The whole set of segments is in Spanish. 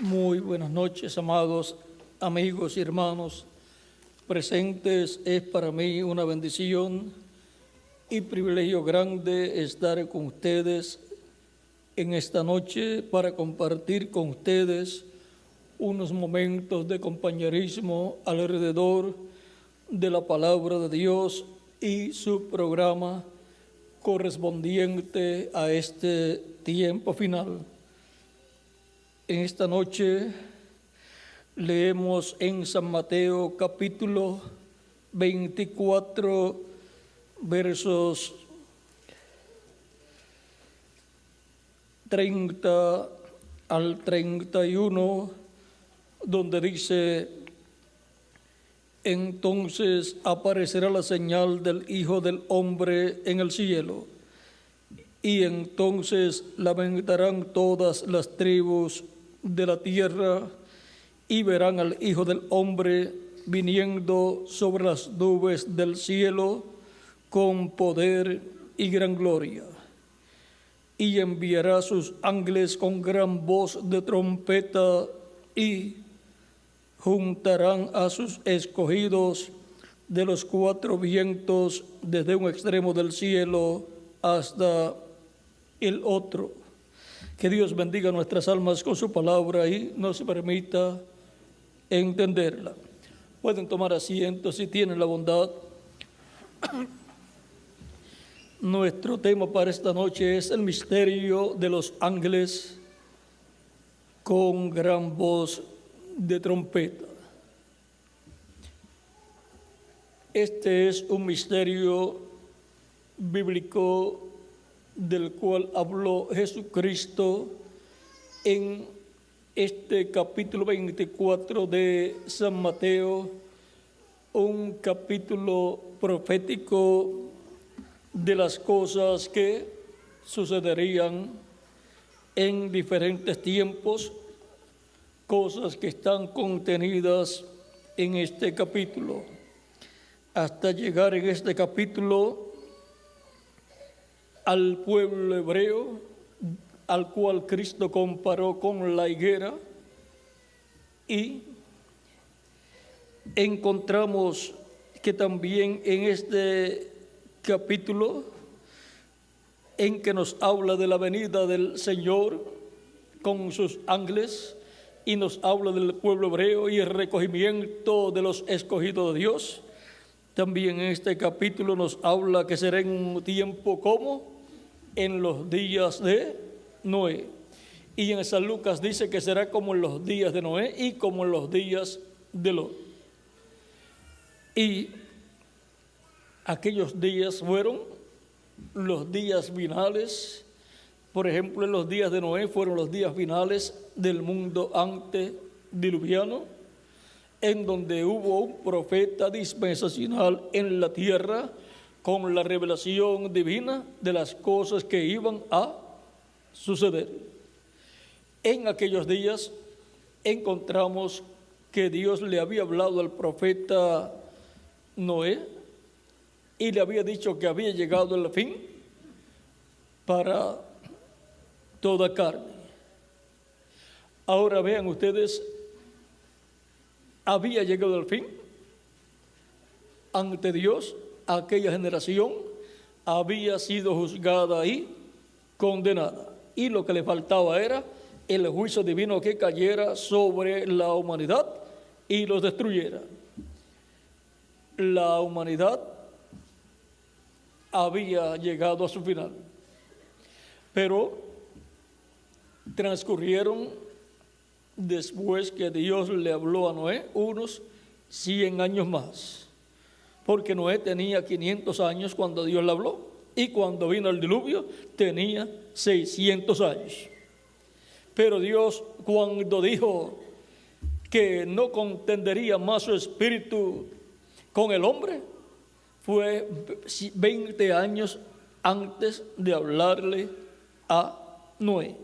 Muy buenas noches, amados amigos y hermanos presentes. Es para mí una bendición y privilegio grande estar con ustedes en esta noche para compartir con ustedes unos momentos de compañerismo alrededor de la palabra de Dios y su programa correspondiente a este tiempo final. En esta noche leemos en San Mateo capítulo 24, versos 30 al 31, donde dice: entonces aparecerá la señal del Hijo del Hombre en el cielo, y entonces lamentarán todas las tribus de la tierra y verán al Hijo del Hombre viniendo sobre las nubes del cielo con poder y gran gloria. Y enviará sus ángeles con gran voz de trompeta y juntarán a sus escogidos de los cuatro vientos desde un extremo del cielo hasta el otro. Que Dios bendiga nuestras almas con su palabra y nos permita entenderla. Pueden tomar asiento si tienen la bondad. Nuestro tema para esta noche es el misterio de los ángeles con gran voz de trompeta. Este es un misterio bíblico del cual habló Jesucristo en este capítulo 24 de San Mateo, un capítulo profético de las cosas que sucederían en diferentes tiempos, cosas que están contenidas en este capítulo. Hasta llegar en este capítulo al pueblo hebreo, al cual Cristo comparó con la higuera, y encontramos que también en este capítulo, en que nos habla de la venida del Señor con sus ángeles, y nos habla del pueblo hebreo y el recogimiento de los escogidos de Dios, también en este capítulo nos habla que será en un tiempo como en los días de Noé. Y en San Lucas dice que será como en los días de Noé y como en los días de Lot. Y aquellos días fueron los días finales. Por ejemplo, en los días de Noé fueron los días finales del mundo antediluviano, en donde hubo un profeta dispensacional en la tierra con la revelación divina de las cosas que iban a suceder. En aquellos días encontramos que Dios le había hablado al profeta Noé y le había dicho que había llegado el fin para toda carne. Ahora vean ustedes, había llegado el fin ante Dios. Aquella generación había sido juzgada y condenada, y lo que le faltaba era el juicio divino que cayera sobre la humanidad y los destruyera. La humanidad había llegado a su final, pero transcurrieron, después que Dios le habló a Noé, unos 100 años más. Porque Noé tenía 500 años cuando Dios le habló, y cuando vino el diluvio tenía 600 años. Pero Dios, cuando dijo que no contendería más su espíritu con el hombre, fue 20 años antes de hablarle a Noé.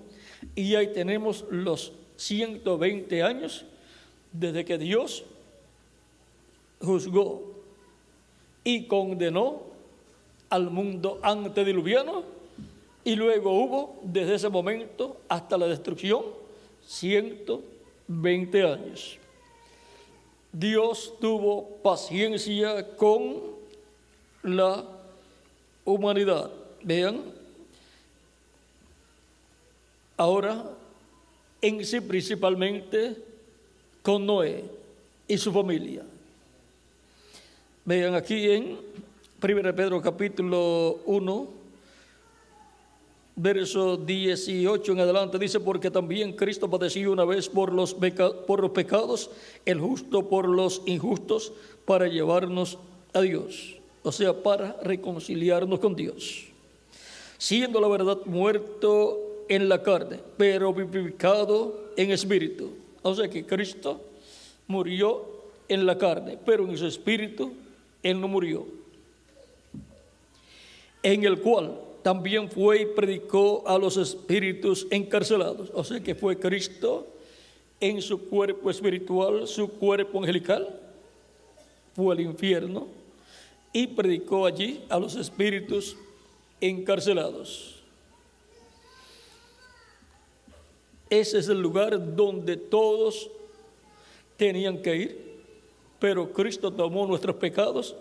Y ahí tenemos los 120 años desde que Dios juzgó y condenó al mundo antediluviano, y luego hubo desde ese momento hasta la destrucción 20 años. Dios tuvo paciencia con la humanidad. Vean, ahora en sí principalmente con Noé y su familia. Vean aquí en 1 Pedro capítulo 1, verso 18 en adelante, dice: porque también Cristo padeció una vez por los pecados, el justo por los injustos, para llevarnos a Dios, o sea, para reconciliarnos con Dios, siendo la verdad muerto en la carne, pero vivificado en espíritu. O sea que Cristo murió en la carne, pero en su espíritu Él no murió. En el cual también fue y predicó a los espíritus encarcelados. O sea que fue Cristo en su cuerpo espiritual, su cuerpo angelical, fue al infierno y predicó allí a los espíritus encarcelados. Ese es el lugar donde todos tenían que ir, pero Cristo tomó nuestros pecados,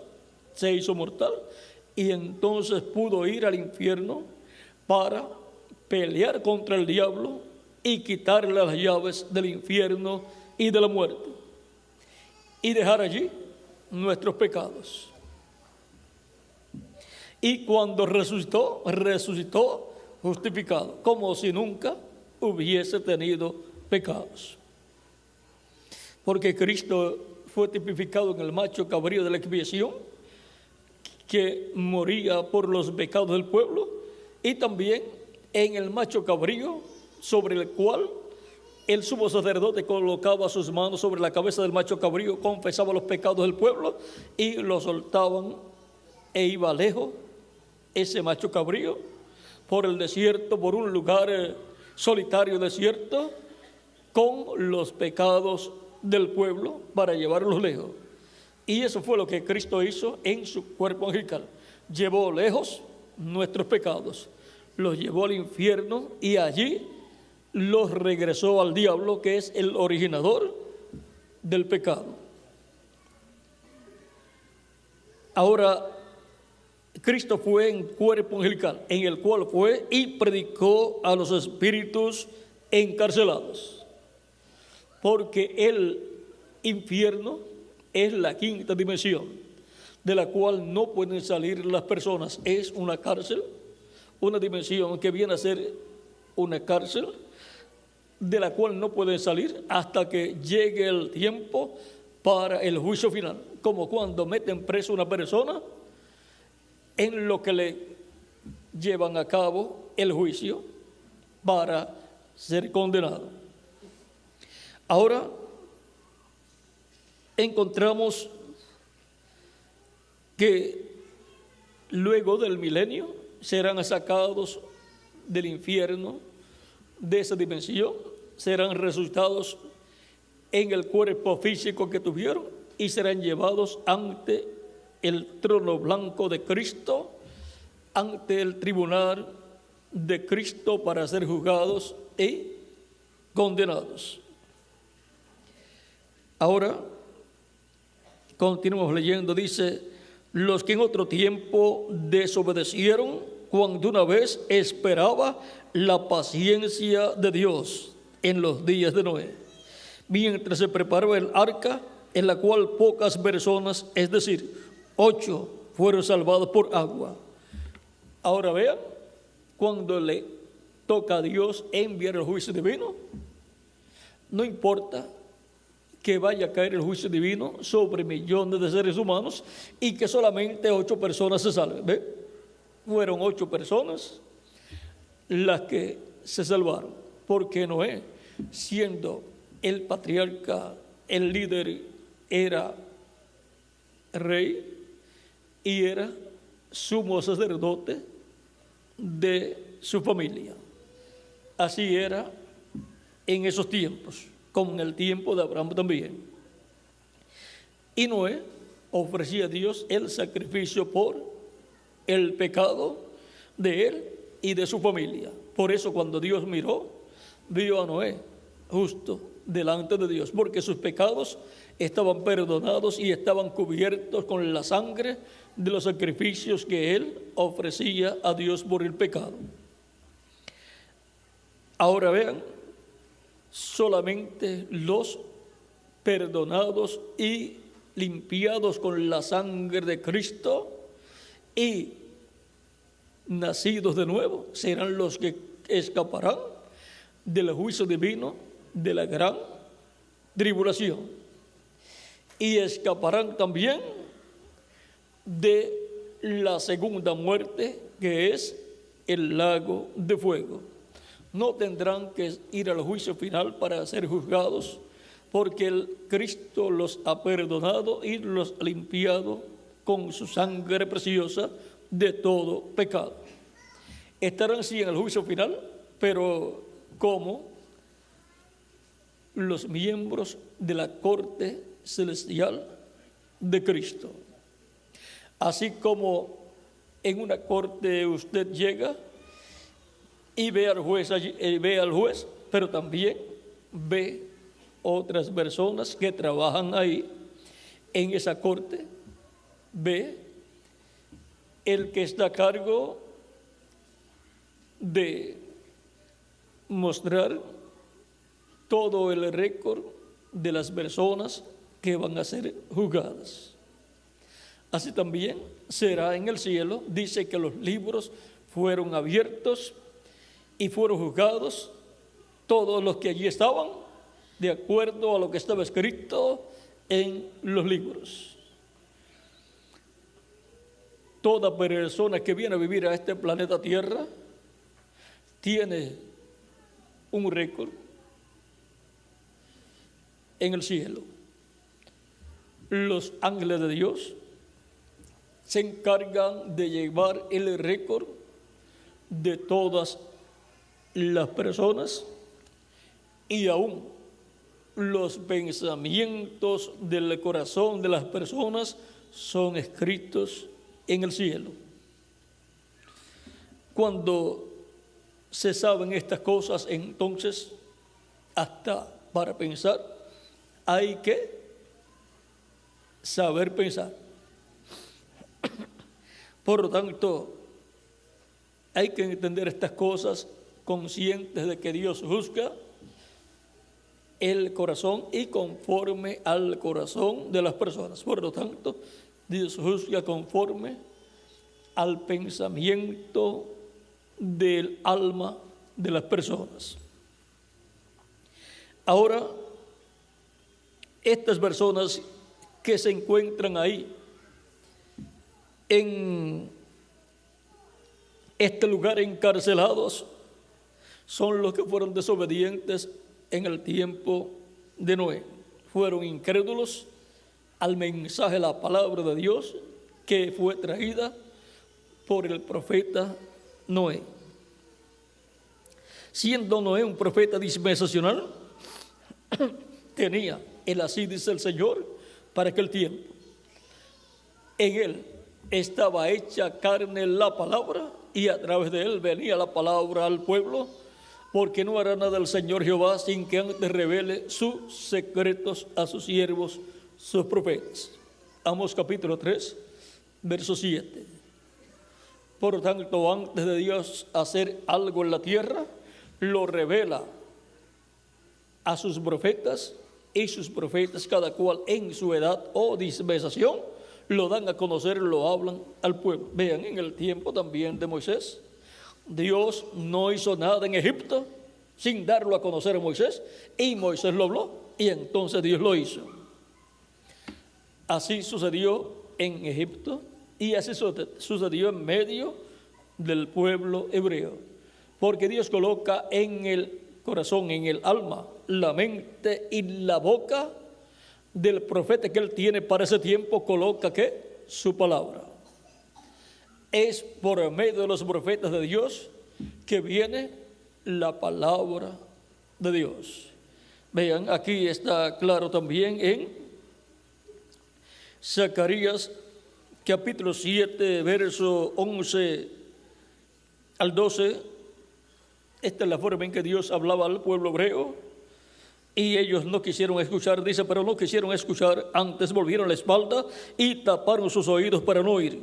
se hizo mortal y entonces pudo ir al infierno para pelear contra el diablo y quitarle las llaves del infierno y de la muerte y dejar allí nuestros pecados. Y cuando resucitó, resucitó justificado, como si nunca hubiese tenido pecados. Porque Cristo fue tipificado en el macho cabrío de la expiación, que moría por los pecados del pueblo, y también en el macho cabrío sobre el cual el sumo sacerdote colocaba sus manos sobre la cabeza del macho cabrío, confesaba los pecados del pueblo y lo soltaban e iba lejos ese macho cabrío por el desierto, por un lugar solitario desierto, con los pecados del pueblo para llevarlos lejos. Y eso fue lo que Cristo hizo en su cuerpo angelical. Llevó lejos nuestros pecados, los llevó al infierno y allí los regresó al diablo, que es el originador del pecado. Ahora, Cristo fue en cuerpo angelical, en el cual fue y predicó a los espíritus encarcelados, porque el infierno es la quinta dimensión de la cual no pueden salir las personas. Es una cárcel, una dimensión que viene a ser una cárcel de la cual no pueden salir hasta que llegue el tiempo para el juicio final, como cuando meten preso a una persona en lo que le llevan a cabo el juicio para ser condenado. Ahora encontramos que luego del milenio serán sacados del infierno, de esa dimensión, serán resucitados en el cuerpo físico que tuvieron y serán llevados ante el trono blanco de Cristo, ante el tribunal de Cristo para ser juzgados y condenados. Ahora continuamos leyendo, dice: los que en otro tiempo desobedecieron, cuando una vez esperaba la paciencia de Dios en los días de Noé, mientras se preparaba el arca, en la cual pocas personas, es decir, 8, fueron salvados por agua. Ahora vean, cuando le toca a Dios enviar el juicio divino, no importa que vaya a caer el juicio divino sobre millones de seres humanos y que solamente 8 personas se salven. ¿Ve? Fueron 8 personas las que se salvaron, porque Noé, siendo el patriarca, el líder, era rey y era sumo sacerdote de su familia. Así era en esos tiempos, como en el tiempo de Abraham también. Y Noé ofrecía a Dios el sacrificio por el pecado de él y de su familia. Por eso cuando Dios miró, vio a Noé justo delante de Dios, porque sus pecados estaban perdonados y estaban cubiertos con la sangre de los sacrificios que él ofrecía a Dios por el pecado. Ahora vean, solamente los perdonados y limpiados con la sangre de Cristo y nacidos de nuevo serán los que escaparán del juicio divino de la gran tribulación y escaparán también de la segunda muerte, que es el lago de fuego. No tendrán que ir al juicio final para ser juzgados, porque el Cristo los ha perdonado y los ha limpiado con su sangre preciosa de todo pecado. Estarán sí en el juicio final, pero como los miembros de la corte celestial de Cristo. Así como en una corte usted llega y ve al juez, pero también ve otras personas que trabajan ahí en esa corte, ve el que está a cargo de mostrar todo el récord de las personas que van a ser juzgadas. Así también será en el cielo. Dice que los libros fueron abiertos y fueron juzgados todos los que allí estaban, de acuerdo a lo que estaba escrito en los libros. Toda persona que viene a vivir a este planeta Tierra tiene un récord en el cielo. Los ángeles de Dios se encargan de llevar el récord de todas las personas y aún los pensamientos del corazón de las personas son escritos en el cielo. Cuando se saben estas cosas, entonces, hasta para pensar, hay que saber pensar. Por lo tanto, hay que entender estas cosas conscientes de que Dios juzga el corazón y conforme al corazón de las personas. Por lo tanto, Dios juzga conforme al pensamiento del alma de las personas. Ahora, estas personas que se encuentran ahí en este lugar encarcelados son los que fueron desobedientes en el tiempo de Noé. Fueron incrédulos al mensaje, la palabra de Dios que fue traída por el profeta Noé. Siendo Noé un profeta dispensacional, tenía el así dice el Señor para aquel tiempo. En él estaba hecha carne la palabra y a través de él venía la palabra al pueblo, porque no hará nada el Señor Jehová sin que antes revele sus secretos a sus siervos, sus profetas. Amós capítulo 3, verso 7. Por lo tanto, antes de Dios hacer algo en la tierra, lo revela a sus profetas, y sus profetas, cada cual en su edad o dispensación, lo dan a conocer, lo hablan al pueblo. Vean, en el tiempo también de Moisés, Dios no hizo nada en Egipto sin darlo a conocer a Moisés, y Moisés lo habló, y entonces Dios lo hizo. Así sucedió en Egipto, y así sucedió en medio del pueblo hebreo, porque Dios coloca en el corazón, en el alma, la mente y la boca del profeta que él tiene para ese tiempo, coloca ¿qué? Su palabra. Es por medio de los profetas de Dios que viene la palabra de Dios. Vean, aquí está claro también en Zacarías capítulo 7, verso 11 al 12. Esta es la forma en que Dios hablaba al pueblo hebreo. Y ellos no quisieron escuchar, dice, pero no quisieron escuchar, antes volvieron la espalda y taparon sus oídos para no oír.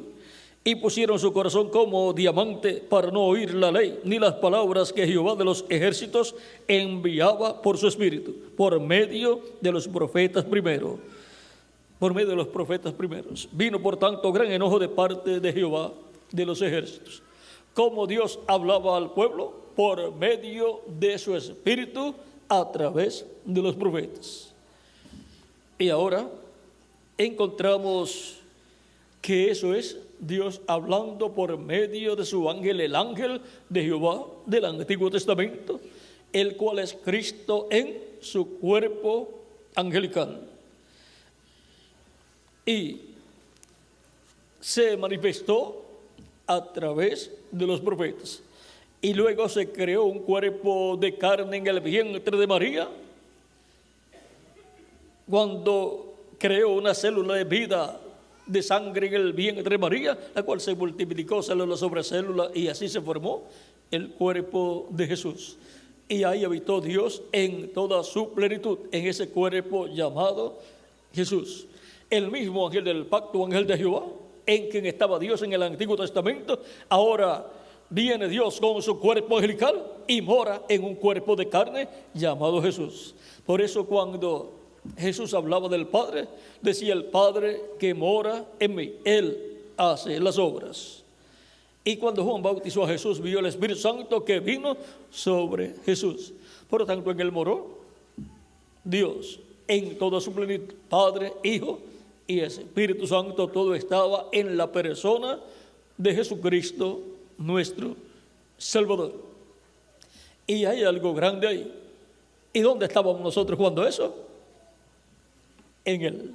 Y pusieron su corazón como diamante para no oír la ley, ni las palabras que Jehová de los ejércitos enviaba por su espíritu, por medio de los profetas primero. Por medio de los profetas primeros. Vino por tanto gran enojo de parte de Jehová de los ejércitos. Como Dios hablaba al pueblo por medio de su espíritu a través de los profetas. Y ahora encontramos que eso es Dios hablando por medio de su ángel, el ángel de Jehová del Antiguo Testamento, el cual es Cristo en su cuerpo angelical. Y se manifestó a través de los profetas. Y luego se creó un cuerpo de carne en el vientre de María, cuando creó una célula de vida de sangre en el vientre de María, la cual se multiplicó célula sobre célula, y así se formó el cuerpo de Jesús. Y ahí habitó Dios en toda su plenitud, en ese cuerpo llamado Jesús. El mismo ángel del pacto, ángel de Jehová, en quien estaba Dios en el Antiguo Testamento, ahora viene Dios con su cuerpo angelical y mora en un cuerpo de carne llamado Jesús. Por eso cuando Jesús hablaba del Padre, decía el Padre que mora en mí, Él hace las obras. Y cuando Juan bautizó a Jesús, vio el Espíritu Santo que vino sobre Jesús. Por lo tanto, en Él moró Dios en toda su plenitud, Padre, Hijo y Espíritu Santo. Todo estaba en la persona de Jesucristo, nuestro Salvador. Y hay algo grande ahí. ¿Y dónde estábamos nosotros cuando eso? En Él.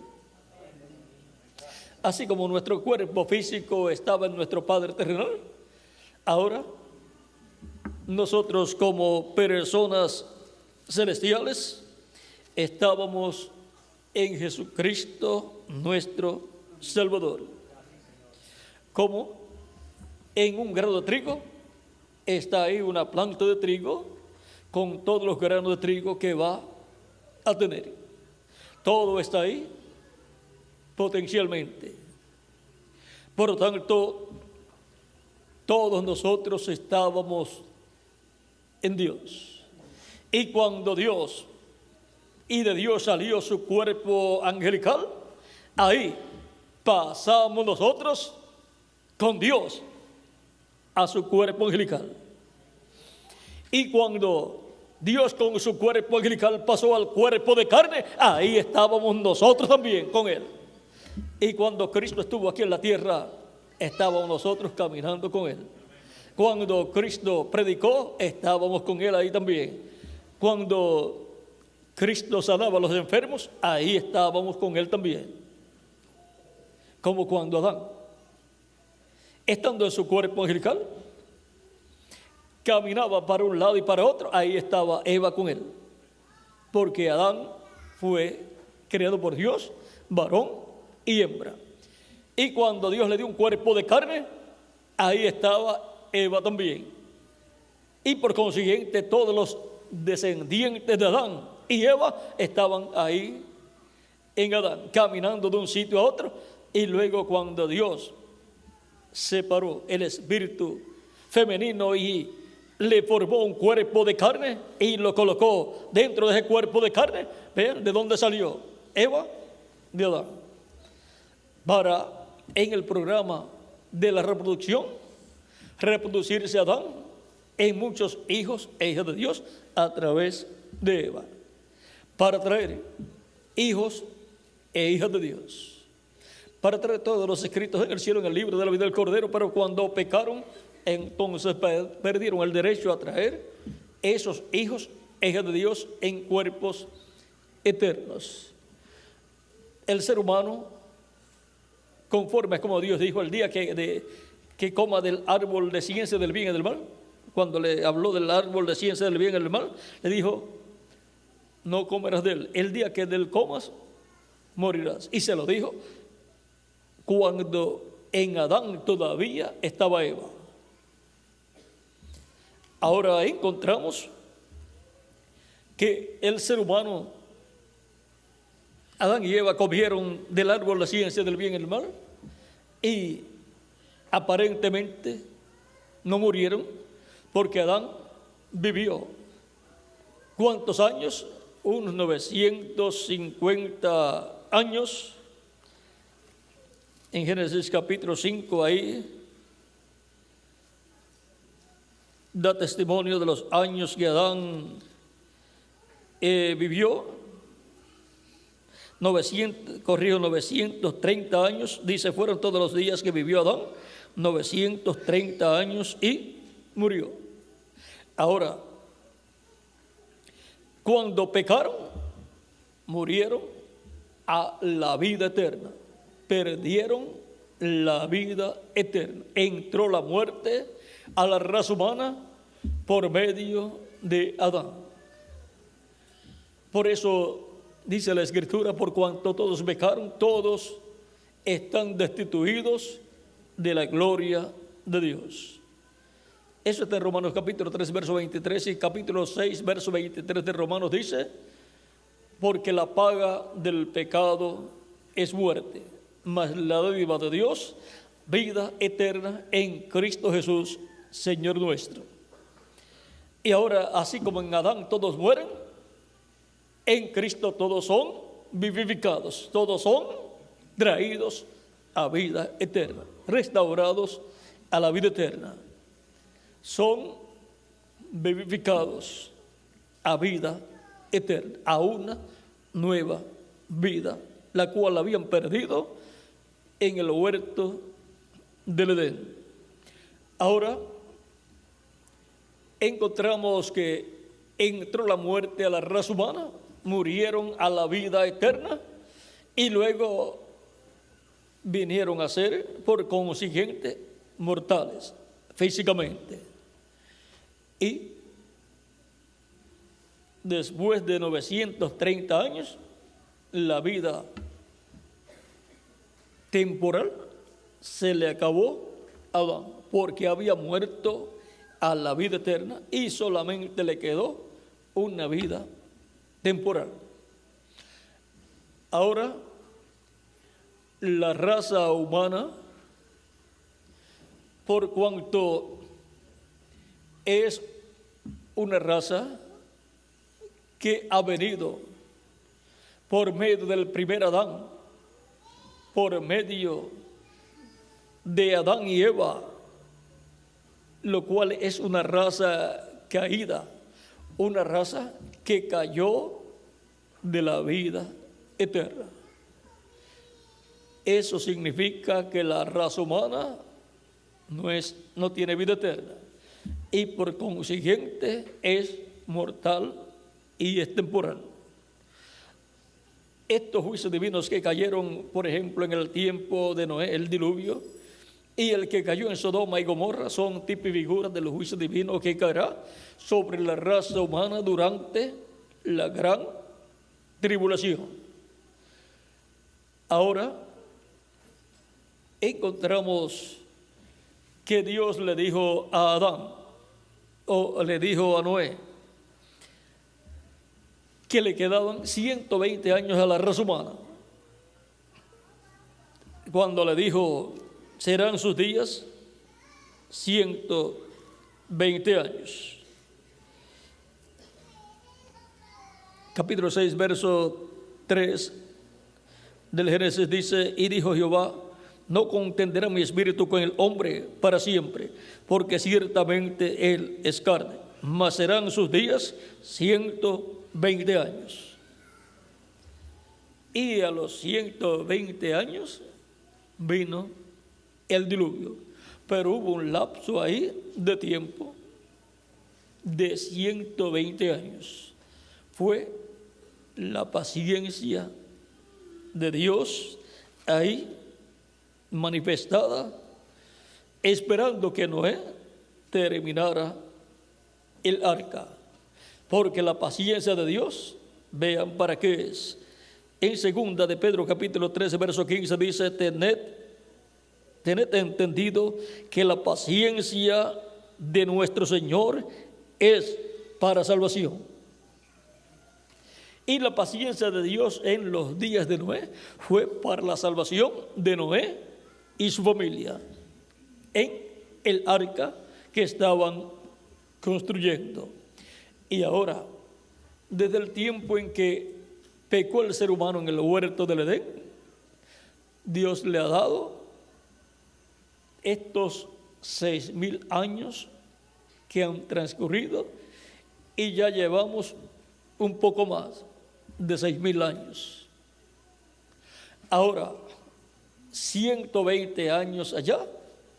Así como nuestro cuerpo físico estaba en nuestro Padre terrenal, ahora nosotros como personas celestiales estábamos en Jesucristo, nuestro Salvador. Como en un grano de trigo está ahí una planta de trigo con todos los granos de trigo que va a tener. Todo está ahí potencialmente. Por lo tanto, todos nosotros estábamos en Dios. Y cuando Dios, y de Dios salió su cuerpo angelical, ahí pasamos nosotros con Dios a su cuerpo angelical. Y cuando Dios con su cuerpo angelical pasó al cuerpo de carne, ahí estábamos nosotros también con Él. Y cuando Cristo estuvo aquí en la tierra, estábamos nosotros caminando con Él. Cuando Cristo predicó, estábamos con Él ahí también. Cuando Cristo sanaba a los enfermos, ahí estábamos con Él también. Como cuando Adán, estando en su cuerpo angelical, caminaba para un lado y para otro, ahí estaba Eva con él. Porque Adán fue creado por Dios, varón y hembra. Y cuando Dios le dio un cuerpo de carne, ahí estaba Eva también. Y por consiguiente, todos los descendientes de Adán y Eva estaban ahí en Adán, caminando de un sitio a otro. Y luego cuando Dios separó el espíritu femenino y le formó un cuerpo de carne y lo colocó dentro de ese cuerpo de carne, vean de dónde salió Eva, de Adán, para en el programa de la reproducción reproducirse Adán en muchos hijos e hijas de Dios a través de Eva, para traer hijos e hijas de Dios, para traer todos los escritos en el cielo, en el libro de la vida del Cordero. Pero cuando pecaron, entonces perdieron el derecho a traer esos hijos e hijas de Dios en cuerpos eternos. El ser humano, conforme a como Dios dijo el día que coma del árbol de ciencia del bien y del mal, cuando le habló del árbol de ciencia del bien y del mal, le dijo: no comerás de él, el día que de él comas morirás. Y se lo dijo cuando en Adán todavía estaba Eva. Ahora encontramos que el ser humano, Adán y Eva, comieron del árbol de la ciencia del bien y del mal y aparentemente no murieron porque Adán vivió. ¿Cuántos años? Unos 950 años. En Génesis capítulo 5 ahí da testimonio de los años que Adán vivió. 930 años, dice, fueron todos los días que vivió Adán, 930 años y murió. Ahora, cuando pecaron, murieron a la vida eterna, perdieron la vida eterna. Entró la muerte a la raza humana por medio de Adán. Por eso dice la Escritura, por cuanto todos pecaron, todos están destituidos de la gloria de Dios. Eso está en Romanos capítulo 3, verso 23, y capítulo 6, verso 23 de Romanos dice, porque la paga del pecado es muerte, mas la dádiva de Dios, vida eterna en Cristo Jesús, Señor nuestro. Y ahora, así como en Adán todos mueren, en Cristo todos son vivificados, todos son traídos a vida eterna, restaurados a la vida eterna. Son vivificados a vida eterna, a una nueva vida, la cual habían perdido en el huerto del Edén. Ahora encontramos que entró la muerte a la raza humana, murieron a la vida eterna y luego vinieron a ser, por consiguiente, mortales físicamente. Y después de 930 años, la vida temporal se le acabó a Adán, porque había muerto a la vida eterna y solamente le quedó una vida temporal. Ahora, la raza humana, por cuanto es una raza que ha venido por medio del primer Adán, por medio de Adán y Eva, lo cual es una raza caída, una raza que cayó de la vida eterna. Eso significa que la raza humana no tiene vida eterna y por consiguiente es mortal y es temporal. Estos juicios divinos que cayeron, por ejemplo, en el tiempo de Noé, el diluvio, y el que cayó en Sodoma y Gomorra son tipo y figuras de los juicios divinos que caerá sobre la raza humana durante la gran tribulación. Ahora encontramos que Dios le dijo a Adán, o le dijo a Noé, que le quedaban 120 años a la raza humana. Cuando le dijo, serán sus días 120 años. Capítulo 6, verso 3 del Génesis dice, y dijo Jehová, no contenderá mi espíritu con el hombre para siempre, porque ciertamente él es carne, mas serán sus días 120 años. Y a los 120 años vino el diluvio, pero hubo un lapso ahí de tiempo de 120 años. Fue la paciencia de Dios ahí manifestada, esperando que Noé terminara el arca, porque la paciencia de Dios, vean para qué es. En segunda de Pedro capítulo 13 verso 15 dice, tened entendido que la paciencia de nuestro Señor es para salvación. Y la paciencia de Dios en los días de Noé fue para la salvación de Noé y su familia en el arca que estaban construyendo. Y ahora, desde el tiempo en que pecó el ser humano en el huerto del Edén, Dios le ha dado estos 6,000 años que han transcurrido y ya llevamos un poco más de 6,000 años. Ahora, 120 años allá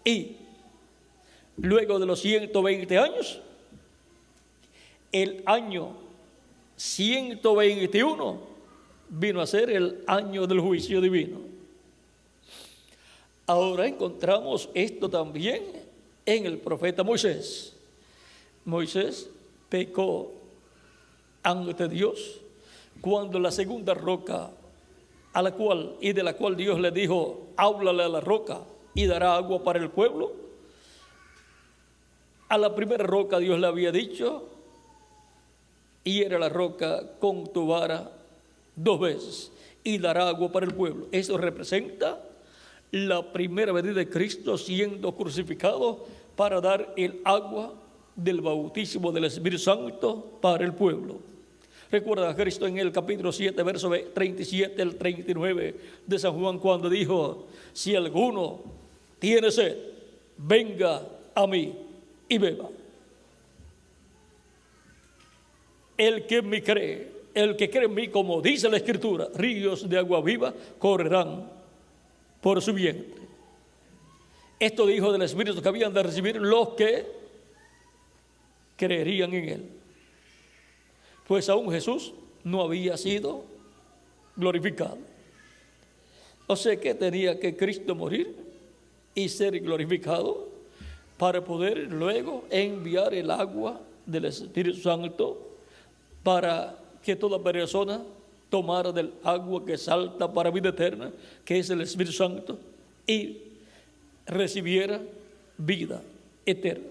y luego de los 120 años, el año 121 vino a ser el año del juicio divino. Ahora encontramos esto también en el profeta Moisés. Moisés pecó ante Dios cuando la segunda roca de la cual Dios le dijo, háblale a la roca y dará agua para el pueblo. A la primera roca Dios le había dicho, hiere la roca con tu vara 2 veces y dará agua para el pueblo. Eso representa la primera venida de Cristo siendo crucificado para dar el agua del bautismo del Espíritu Santo para el pueblo. Recuerda a Cristo en el capítulo 7, verso 37 al 39 de San Juan, cuando dijo, si alguno tiene sed, venga a mí y beba. El que en mí cree, el que cree en mí, como dice la Escritura, ríos de agua viva correrán por su vientre. Esto dijo del Espíritu que habían de recibir los que creerían en Él. Pues aún Jesús no había sido glorificado. O sea que tenía que Cristo morir y ser glorificado para poder luego enviar el agua del Espíritu Santo para que toda persona tomara del agua que salta para vida eterna, que es el Espíritu Santo, y recibiera vida eterna.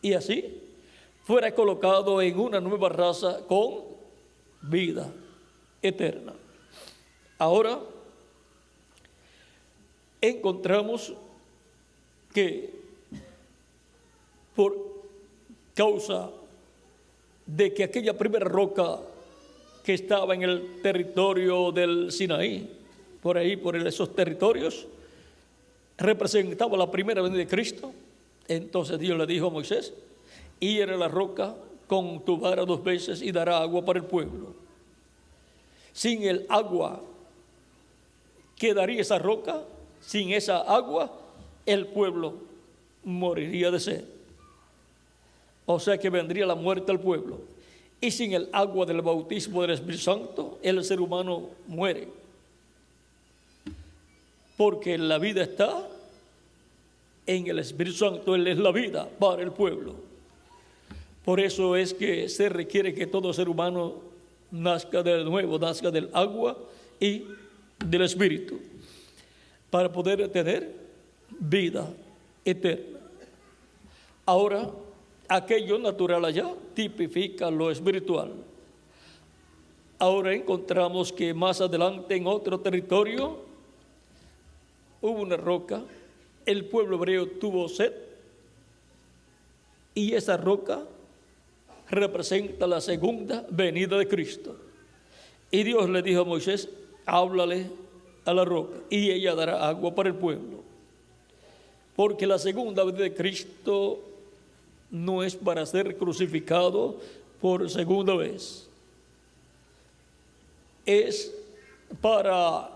Y así fuera colocado en una nueva raza con vida eterna. Ahora encontramos que por causa de que aquella primera roca que estaba en el territorio del Sinaí, por ahí, por esos territorios, representaba la primera venida de Cristo, entonces Dios le dijo a Moisés, hiere la roca con tu vara 2 veces y dará agua para el pueblo. Sin el agua que daría esa roca, sin esa agua, el pueblo moriría de sed. O sea que vendría la muerte al pueblo. Y sin el agua del bautismo del Espíritu Santo, el ser humano muere. Porque la vida está en el Espíritu Santo, Él es la vida para el pueblo. Por eso es que se requiere que todo ser humano nazca de nuevo, nazca del agua y del Espíritu, para poder tener vida eterna. Ahora, aquello natural allá tipifica lo espiritual. Ahora encontramos que más adelante en otro territorio hubo una roca, el pueblo hebreo tuvo sed y esa roca representa la segunda venida de Cristo. Y Dios le dijo a Moisés, háblale a la roca y ella dará agua para el pueblo. Porque la segunda venida de Cristo no es para ser crucificado por segunda vez. Es para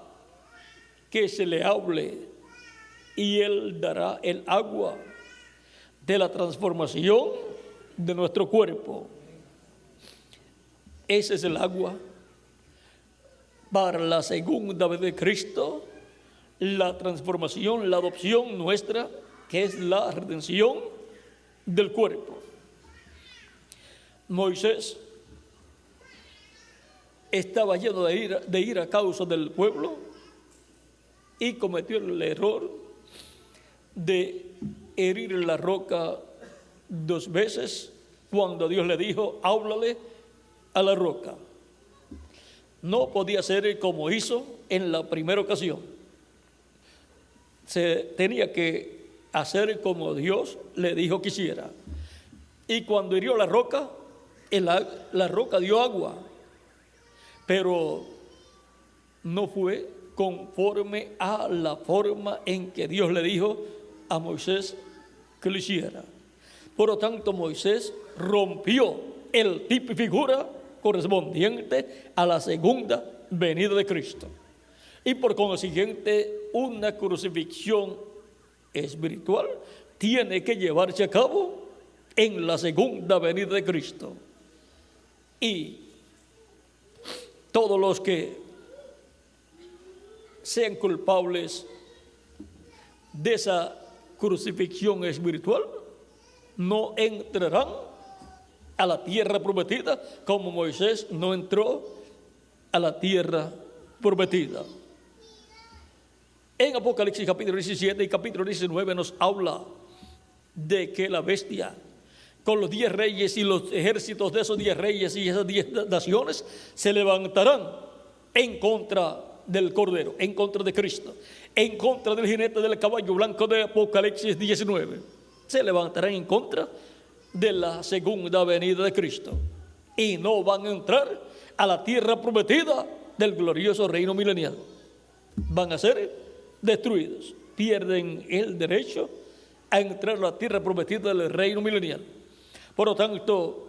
que se le hable y Él dará el agua de la transformación de nuestro cuerpo. Ese es el agua para la segunda vez de Cristo, la transformación, la adopción nuestra, que es la redención del cuerpo. Moisés estaba lleno de ira a causa del pueblo y cometió el error de herir la roca 2 veces cuando Dios le dijo, háblale a la roca. no podía ser como hizo en la primera ocasión. Se tenía que hacer como Dios le dijo que hiciera. Y cuando hirió la roca, la roca dio agua, pero no fue conforme a la forma en que Dios le dijo a Moisés que lo hiciera. Por lo tanto, Moisés rompió el tipo y figura correspondiente a la segunda venida de Cristo. Y por consiguiente, una crucifixión espiritual tiene que llevarse a cabo en la segunda venida de Cristo. Y todos los que sean culpables de esa crucifixión espiritual no entrarán a la tierra prometida, como Moisés no entró a la tierra prometida. En Apocalipsis capítulo 17 y capítulo 19 nos habla de que la bestia con los 10 reyes y los ejércitos de esos 10 reyes y esas 10 naciones se levantarán en contra del Cordero, en contra de Cristo, en contra del jinete del caballo blanco de Apocalipsis 19. Se levantarán en contra de la segunda venida de Cristo y no van a entrar a la tierra prometida del glorioso reino milenial. Van a ser destruidos, pierden el derecho a entrar a la tierra prometida del reino milenial. Por lo tanto,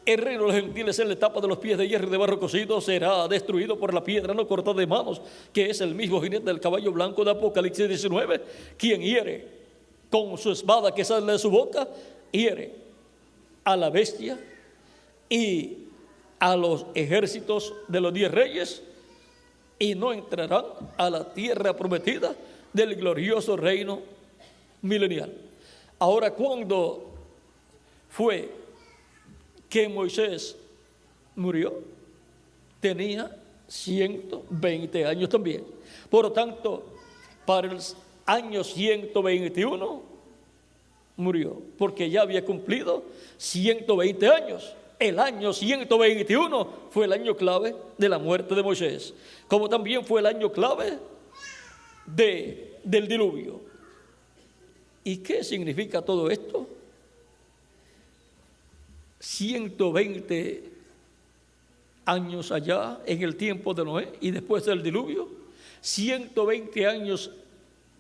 el reino de los gentiles en la etapa de los pies de hierro y de barro cocido será destruido por la piedra no cortada de manos, que es el mismo jinete del caballo blanco de Apocalipsis 19, quien hiere con su espada que sale de su boca, hiere a la bestia y a los ejércitos de los 10 reyes, y no entrarán a la tierra prometida del glorioso reino milenial. Ahora, ¿cuándo fue que Moisés murió? Tenía 120 años también. Por lo tanto, para el año 121 murió, porque ya había cumplido 120 años. El año 121 fue el año clave de la muerte de Moisés, como también fue el año clave del diluvio. ¿Y qué significa todo esto? 120 años allá en el tiempo de Noé y después del diluvio, 120 años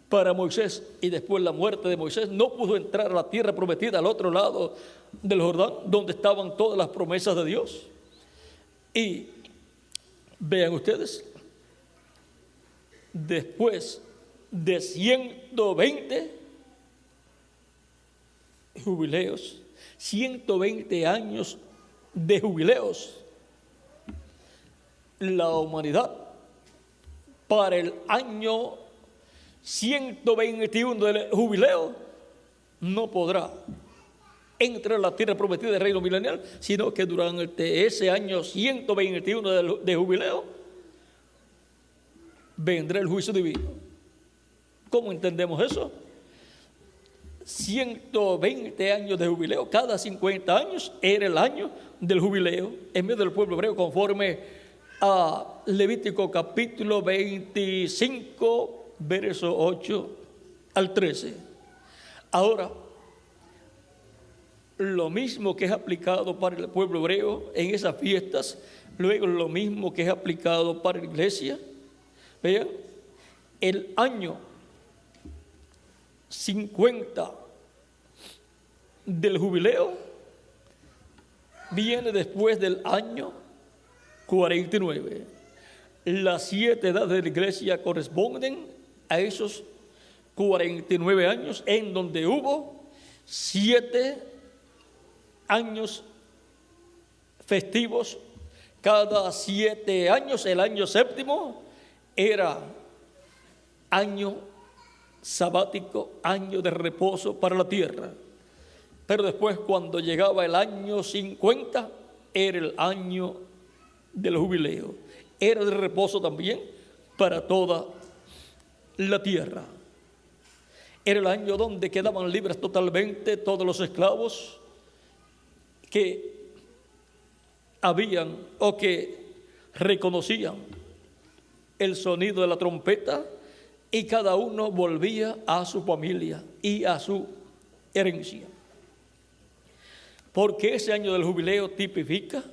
para Moisés y después la muerte de Moisés. No pudo entrar a la tierra prometida al otro lado del Jordán, donde estaban todas las promesas de Dios. Y vean ustedes, después de 120 jubileos, 120 años de jubileos, la humanidad para el año 121 del jubileo no podrá entrar a la tierra prometida del reino milenial, sino que durante ese año 121 de jubileo vendrá el juicio divino. ¿Cómo entendemos eso? 120 años de jubileo, cada 50 años era el año del jubileo en medio del pueblo hebreo, conforme a Levítico capítulo 25, verso 8 al 13. Ahora, lo mismo que es aplicado para el pueblo hebreo en esas fiestas, luego lo mismo que es aplicado para la iglesia. Vean, el año 50 del jubileo viene después del año 49. Las 7 edades de la iglesia corresponden a esos 49 años en donde hubo 7 años festivos. Cada 7 años, el año séptimo era año sabático, año de reposo para la tierra. Pero después, cuando llegaba el año 50, era el año del jubileo. Era de reposo también para toda la tierra. Era el año donde quedaban libres totalmente todos los esclavos que habían o que reconocían el sonido de la trompeta y cada uno volvía a su familia y a su herencia. Porque ese año del jubileo tipifica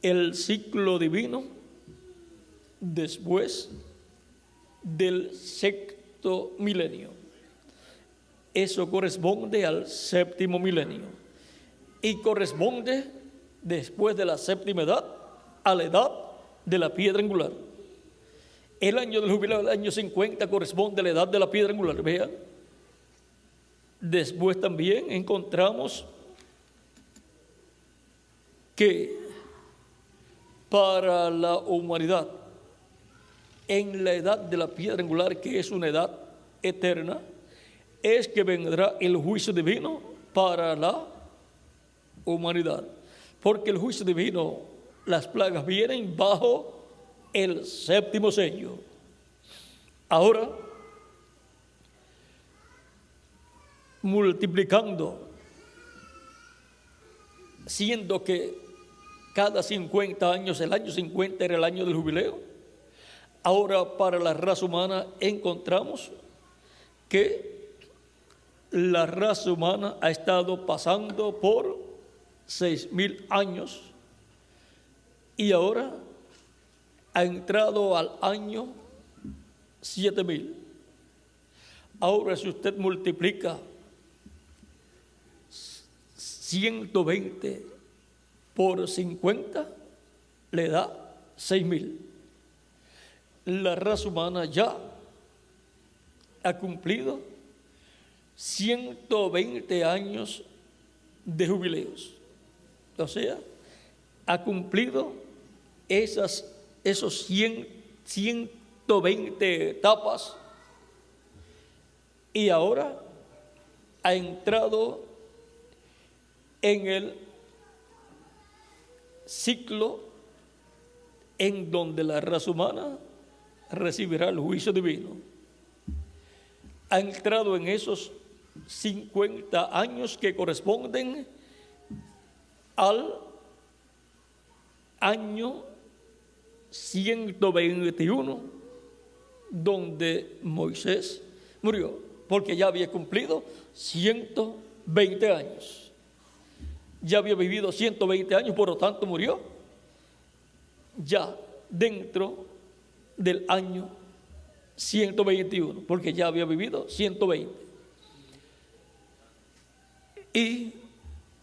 el ciclo divino después del sexto milenio. Eso corresponde al séptimo milenio y corresponde después de la séptima edad a la edad de la piedra angular. El año del jubileo del año 50 corresponde a la edad de la piedra angular. Vean. Después también encontramos que para la humanidad, en la edad de la piedra angular, que es una edad eterna, es que vendrá el juicio divino para la humanidad. Porque el juicio divino, las plagas vienen bajo el séptimo sello. Ahora, multiplicando, siendo que cada 50 años, el año 50 era el año del jubileo, ahora para la raza humana encontramos que la raza humana ha estado pasando por 6,000 años y ahora ha entrado al año 7,000. Ahora, si usted multiplica 120 por 50, le da 6,000. La raza humana ya ha cumplido 120 años de jubileos. O sea, ha cumplido esos 120 etapas y ahora ha entrado en el ciclo en donde la raza humana recibirá el juicio divino. Ha entrado en esos 50 años que corresponden al año 121, donde Moisés murió, porque ya había cumplido 120 años. Ya había vivido 120 años, por lo tanto murió ya dentro del año 121, porque ya había vivido 120. Y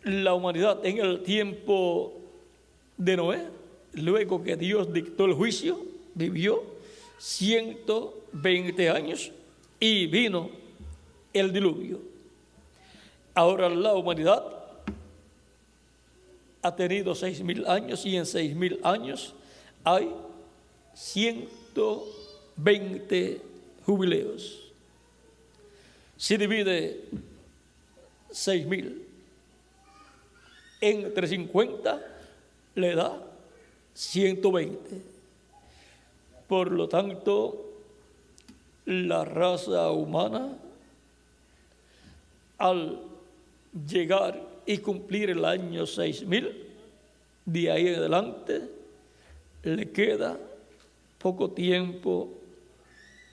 la humanidad en el tiempo de Noé, luego que Dios dictó el juicio, vivió 120 años y vino el diluvio. Ahora la humanidad ha tenido 6,000 años y en 6,000 años hay 120 jubileos. Si divide 6,000 entre 50, le da 120. Por lo tanto, la raza humana, al llegar y cumplir el año 6,000, de ahí en adelante le queda poco tiempo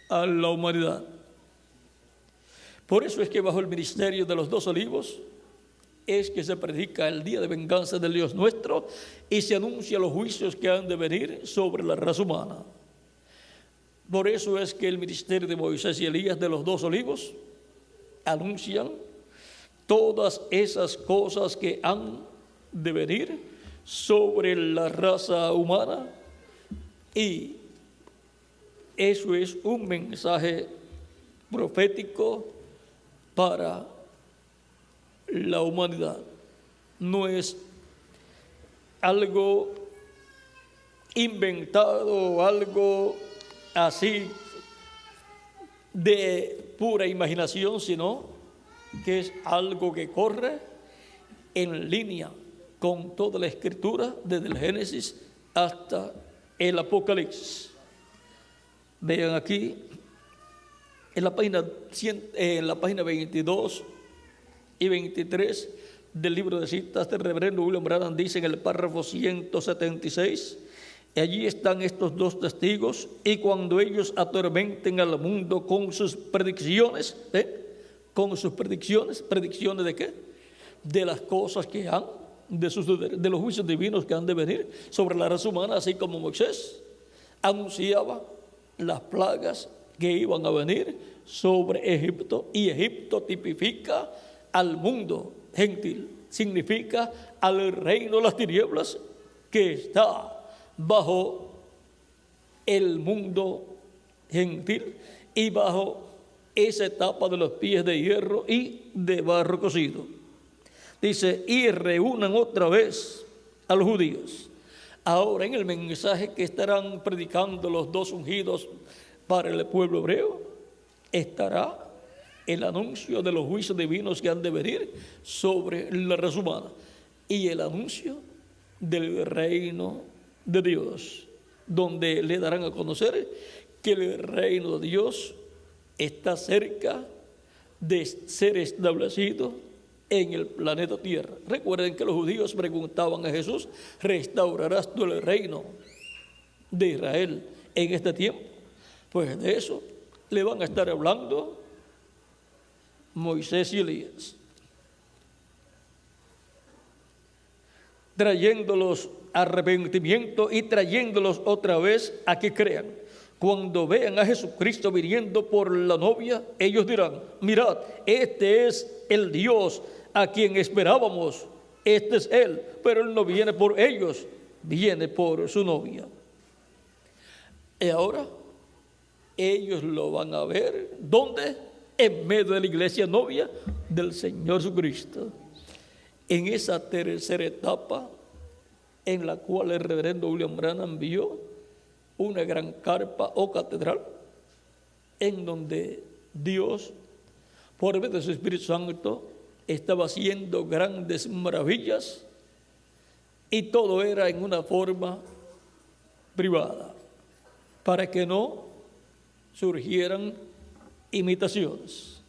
a la humanidad. Por eso es que bajo el ministerio de los 2 olivos es que se predica el día de venganza del Dios nuestro y se anuncia los juicios que han de venir sobre la raza humana. Por eso es que el ministerio de Moisés y Elías de los 2 olivos anuncian todas esas cosas que han de venir sobre la raza humana, y eso es un mensaje profético para la humanidad. No es algo inventado, algo así de pura imaginación, sino que es algo que corre en línea con toda la escritura, desde el Génesis hasta el Apocalipsis. Vean aquí, en la página 22 y 23 del libro de citas del reverendo William Branham, dice en el párrafo 176, Allí están estos dos testigos, y cuando ellos atormenten al mundo con sus predicciones, ¿predicciones de qué? De las cosas que han de suceder, de los juicios divinos que han de venir sobre la raza humana, así como Moisés anunciaba las plagas que iban a venir sobre Egipto, y Egipto tipifica al mundo gentil, significa al reino de las tinieblas que está bajo el mundo gentil y bajo esa etapa de los pies de hierro y de barro cocido. Dice, y reúnan otra vez a los judíos. Ahora, en el mensaje que estarán predicando los dos ungidos para el pueblo hebreo, estará el anuncio de los juicios divinos que han de venir sobre la raza humana y el anuncio del reino de Dios, donde le darán a conocer que el reino de Dios está cerca de ser establecido en el planeta Tierra. Recuerden que los judíos preguntaban a Jesús, ¿restaurarás tú el reino de Israel en este tiempo? Pues de eso le van a estar hablando Moisés y Elías, trayéndolos arrepentimiento y trayéndolos otra vez a que crean. Cuando vean a Jesucristo viniendo por la novia, ellos dirán, mirad, este es el Dios a quien esperábamos, este es Él, pero Él no viene por ellos, viene por su novia. Y ahora ellos lo van a ver, ¿dónde? En medio de la iglesia novia del Señor Jesucristo. En esa tercera etapa en la cual el reverendo William Branham vio una gran carpa o catedral en donde Dios, por medio de su Espíritu Santo, estaba haciendo grandes maravillas, y todo era en una forma privada, para que no surgieran imitaciones.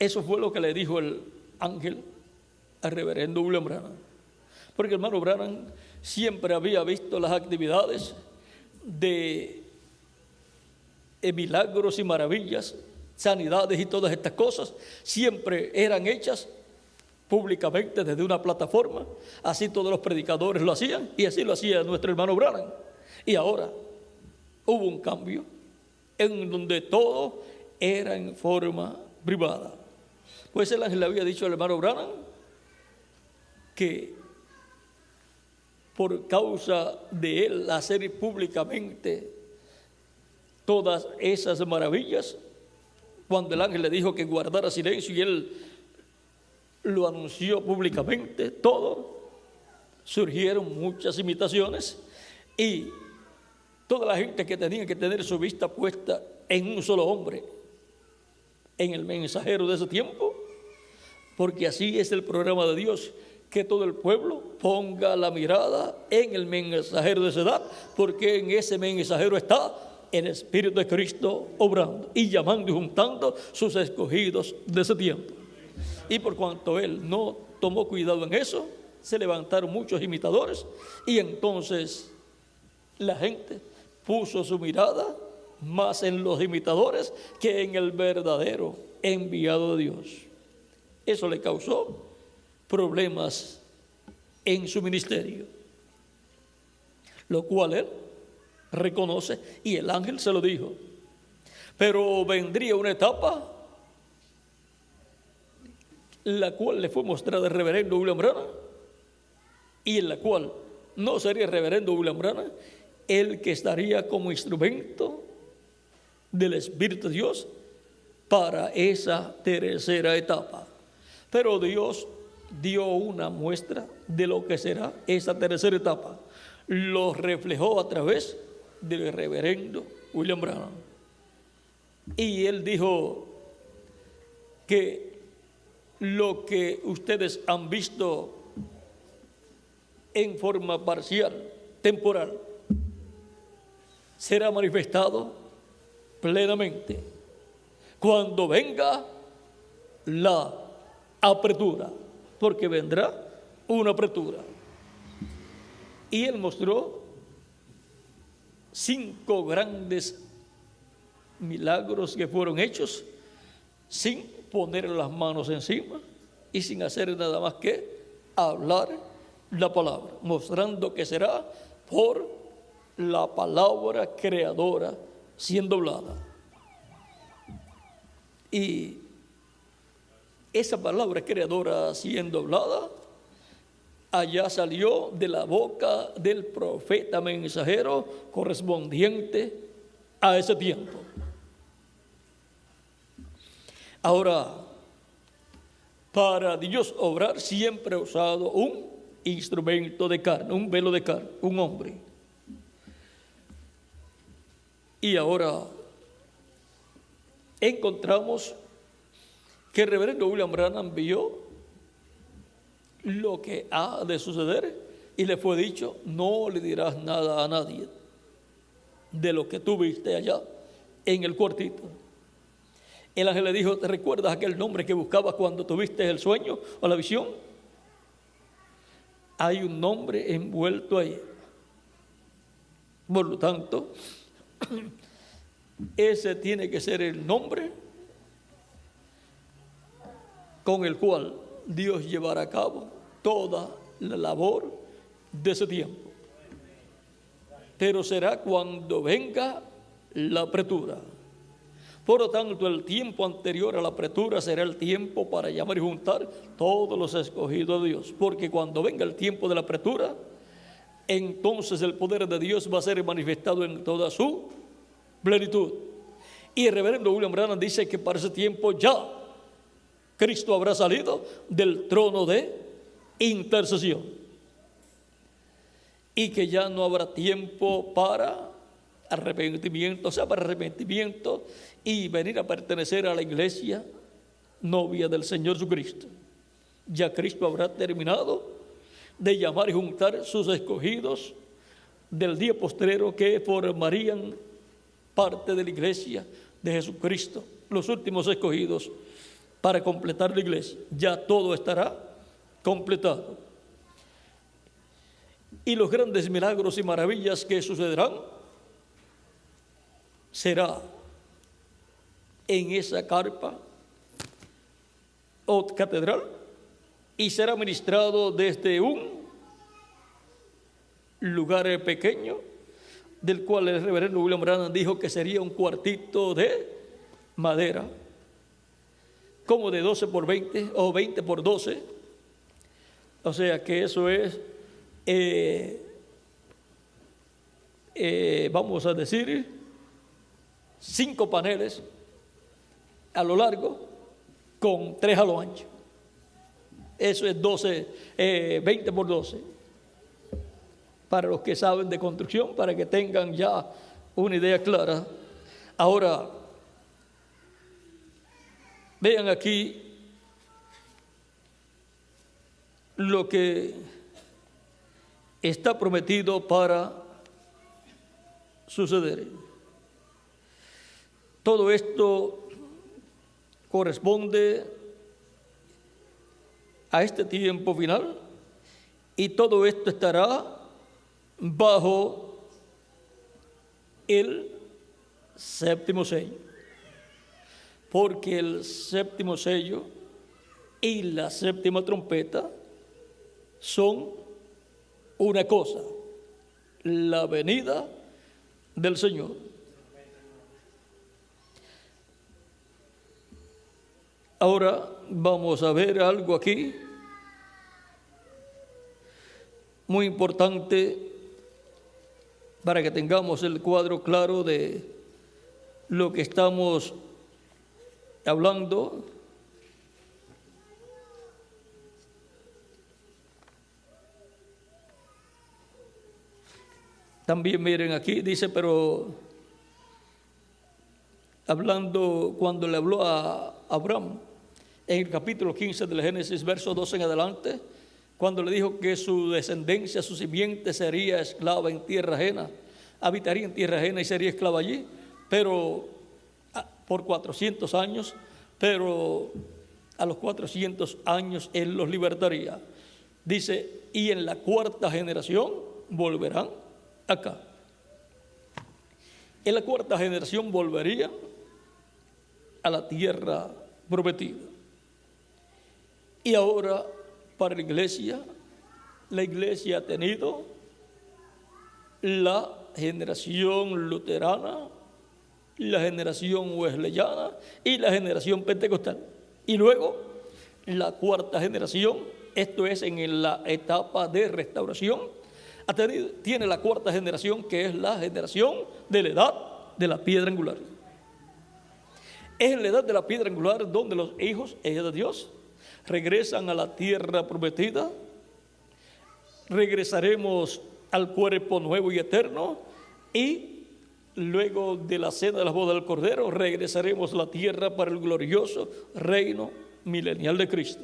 Eso fue lo que le dijo el ángel al reverendo William Branham, porque el hermano Branham siempre había visto las actividades de milagros y maravillas, sanidades y todas estas cosas, siempre eran hechas públicamente desde una plataforma. Así todos los predicadores lo hacían, y así lo hacía nuestro hermano Branham. Y ahora hubo un cambio en donde todo era en forma privada. Pues el ángel le había dicho al hermano Branham que por causa de él hacer públicamente todas esas maravillas, cuando el ángel le dijo que guardara silencio y él lo anunció públicamente todo, surgieron muchas imitaciones, y toda la gente que tenía que tener su vista puesta en un solo hombre, en el mensajero de ese tiempo, porque así es el programa de Dios, que todo el pueblo ponga la mirada en el mensajero de esa edad, porque en ese mensajero está el Espíritu de Cristo obrando y llamando y juntando sus escogidos de ese tiempo. Y por cuanto él no tomó cuidado en eso, se levantaron muchos imitadores, y entonces la gente puso su mirada más en los imitadores que en el verdadero enviado de Dios. Eso le causó problemas en su ministerio, lo cual él reconoce, y el ángel se lo dijo. Pero vendría una etapa la cual le fue mostrada al reverendo William Branham, y en la cual no sería el reverendo William Branham el que estaría como instrumento del Espíritu de Dios para esa tercera etapa. Pero Dios dio una muestra de lo que será esa tercera etapa. Lo reflejó a través del reverendo William Branham. Y él dijo que lo que ustedes han visto en forma parcial, temporal, será manifestado plenamente cuando venga la apertura, porque vendrá una apertura. Y él mostró 5 grandes milagros que fueron hechos sin poner las manos encima y sin hacer nada más que hablar la palabra, mostrando que será por la palabra creadora siendo hablada. Y esa palabra creadora siendo hablada, allá salió de la boca del profeta mensajero correspondiente a ese tiempo. Ahora, para Dios obrar siempre ha usado un instrumento de carne, un velo de carne, un hombre. Y ahora encontramos que el reverendo William Branham vio lo que ha de suceder y le fue dicho: no le dirás nada a nadie de lo que tú viste allá en el cuartito. El ángel le dijo: ¿te recuerdas aquel nombre que buscabas cuando tuviste el sueño o la visión? Hay un nombre envuelto ahí. Por lo tanto, ese tiene que ser el nombre con el cual Dios llevará a cabo toda la labor de ese tiempo. Pero será cuando venga la apretura. Por lo tanto, el tiempo anterior a la apretura será el tiempo para llamar y juntar todos los escogidos de Dios. Porque cuando venga el tiempo de la apretura, entonces el poder de Dios va a ser manifestado en toda su plenitud. Y el reverendo William Branham dice que para ese tiempo ya Cristo habrá salido del trono de intercesión. Y que ya no habrá tiempo para arrepentimiento, o sea, para arrepentimiento y venir a pertenecer a la iglesia novia del Señor Jesucristo. Ya Cristo habrá terminado de llamar y juntar sus escogidos del día postrero que formarían parte de la iglesia de Jesucristo, los últimos escogidos para completar la iglesia. Ya todo estará completado. Y los grandes milagros y maravillas que sucederán será en esa carpa o catedral y será ministrado desde un lugar pequeño, del cual el reverendo William Branham dijo que sería un cuartito de madera, como de 12 por 20 o 20 por 12, o sea que eso es, vamos a decir, 5 paneles a lo largo con 3 a lo ancho. Eso es 20 por 12. Para los que saben de construcción, para que tengan ya una idea clara. Ahora, vean aquí lo que está prometido para suceder. Todo esto corresponde a este tiempo final y todo esto estará bajo el séptimo sello, porque el séptimo sello y la séptima trompeta son una cosa: la venida del Señor. Ahora vamos a ver algo aquí muy importante para que tengamos el cuadro claro de lo que estamos hablando. También miren aquí, dice, pero hablando cuando le habló a Abraham, en el capítulo 15 del Génesis, verso 12 en adelante, cuando le dijo que su descendencia, su simiente sería esclava en tierra ajena, habitaría en tierra ajena y sería esclava allí, pero por 400 años, pero a los 400 años él los libertaría. Dice, y en la 4ª generación volverán acá. En la cuarta generación volverían a la tierra prometida. Y ahora, para la iglesia ha tenido la generación luterana, la generación wesleyana y la generación pentecostal. Y luego, la cuarta generación, esto es en la etapa de restauración, tiene la cuarta generación, que es la generación de la edad de la piedra angular. Es en la edad de la piedra angular donde los hijos de Dios regresan a la tierra prometida. Regresaremos al cuerpo nuevo y eterno, y luego de la cena de las bodas del Cordero regresaremos a la tierra para el glorioso reino milenial de Cristo.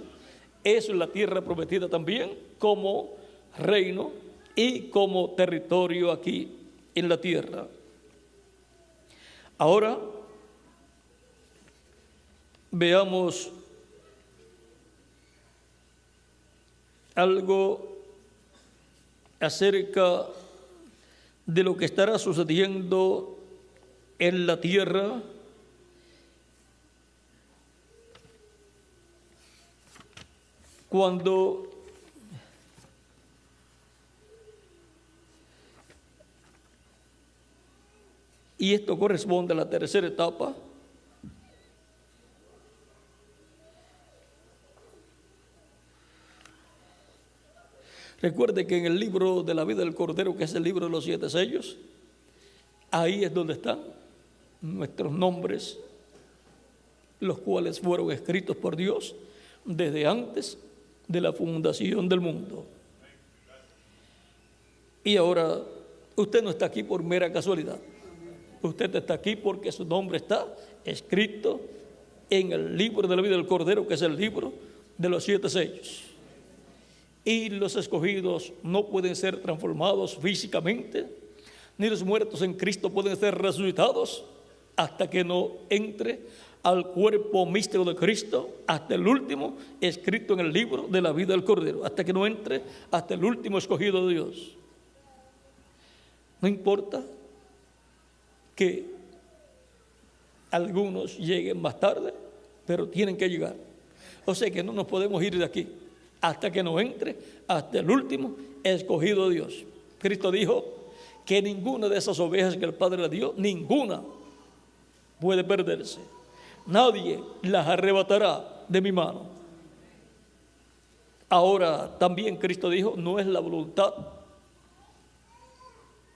Eso es la tierra prometida también como reino y como territorio aquí en la tierra. Ahora veamos algo acerca de lo que estará sucediendo en la tierra cuando y esto corresponde a la tercera etapa. Recuerde que en el libro de la vida del Cordero, que es el libro de los 7 sellos, ahí es donde están nuestros nombres, los cuales fueron escritos por Dios desde antes de la fundación del mundo. Y ahora, usted no está aquí por mera casualidad. Usted está aquí porque su nombre está escrito en el libro de la vida del Cordero, que es el libro de los 7 sellos. Y los escogidos no pueden ser transformados físicamente, ni los muertos en Cristo pueden ser resucitados hasta que no entre al cuerpo místico de Cristo, hasta el último escrito en el libro de la vida del Cordero, hasta que no entre hasta el último escogido de Dios. No importa que algunos lleguen más tarde, pero tienen que llegar. O sea que no nos podemos ir de aquí hasta que no entre hasta el último escogido de Dios. Cristo dijo que ninguna de esas ovejas que el Padre le dio, ninguna puede perderse. Nadie las arrebatará de mi mano. Ahora también Cristo dijo, no es la voluntad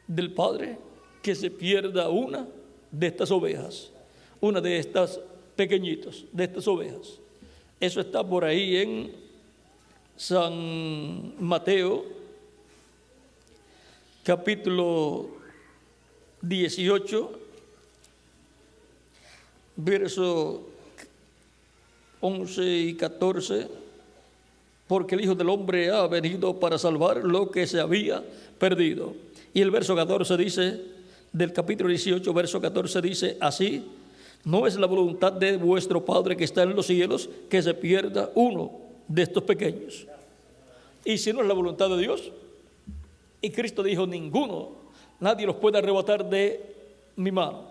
del Padre que se pierda una de estas ovejas, una de estas pequeñitos, de estas ovejas. Eso está por ahí en San Mateo, capítulo 18, versos 11 y 14, porque el Hijo del Hombre ha venido para salvar lo que se había perdido. Y el verso 14 dice, del capítulo 18, verso 14 dice, así, no es la voluntad de vuestro Padre que está en los cielos que se pierda uno de estos pequeños. Y si no es la voluntad de Dios, y Cristo dijo, ninguno, nadie los puede arrebatar de mi mano.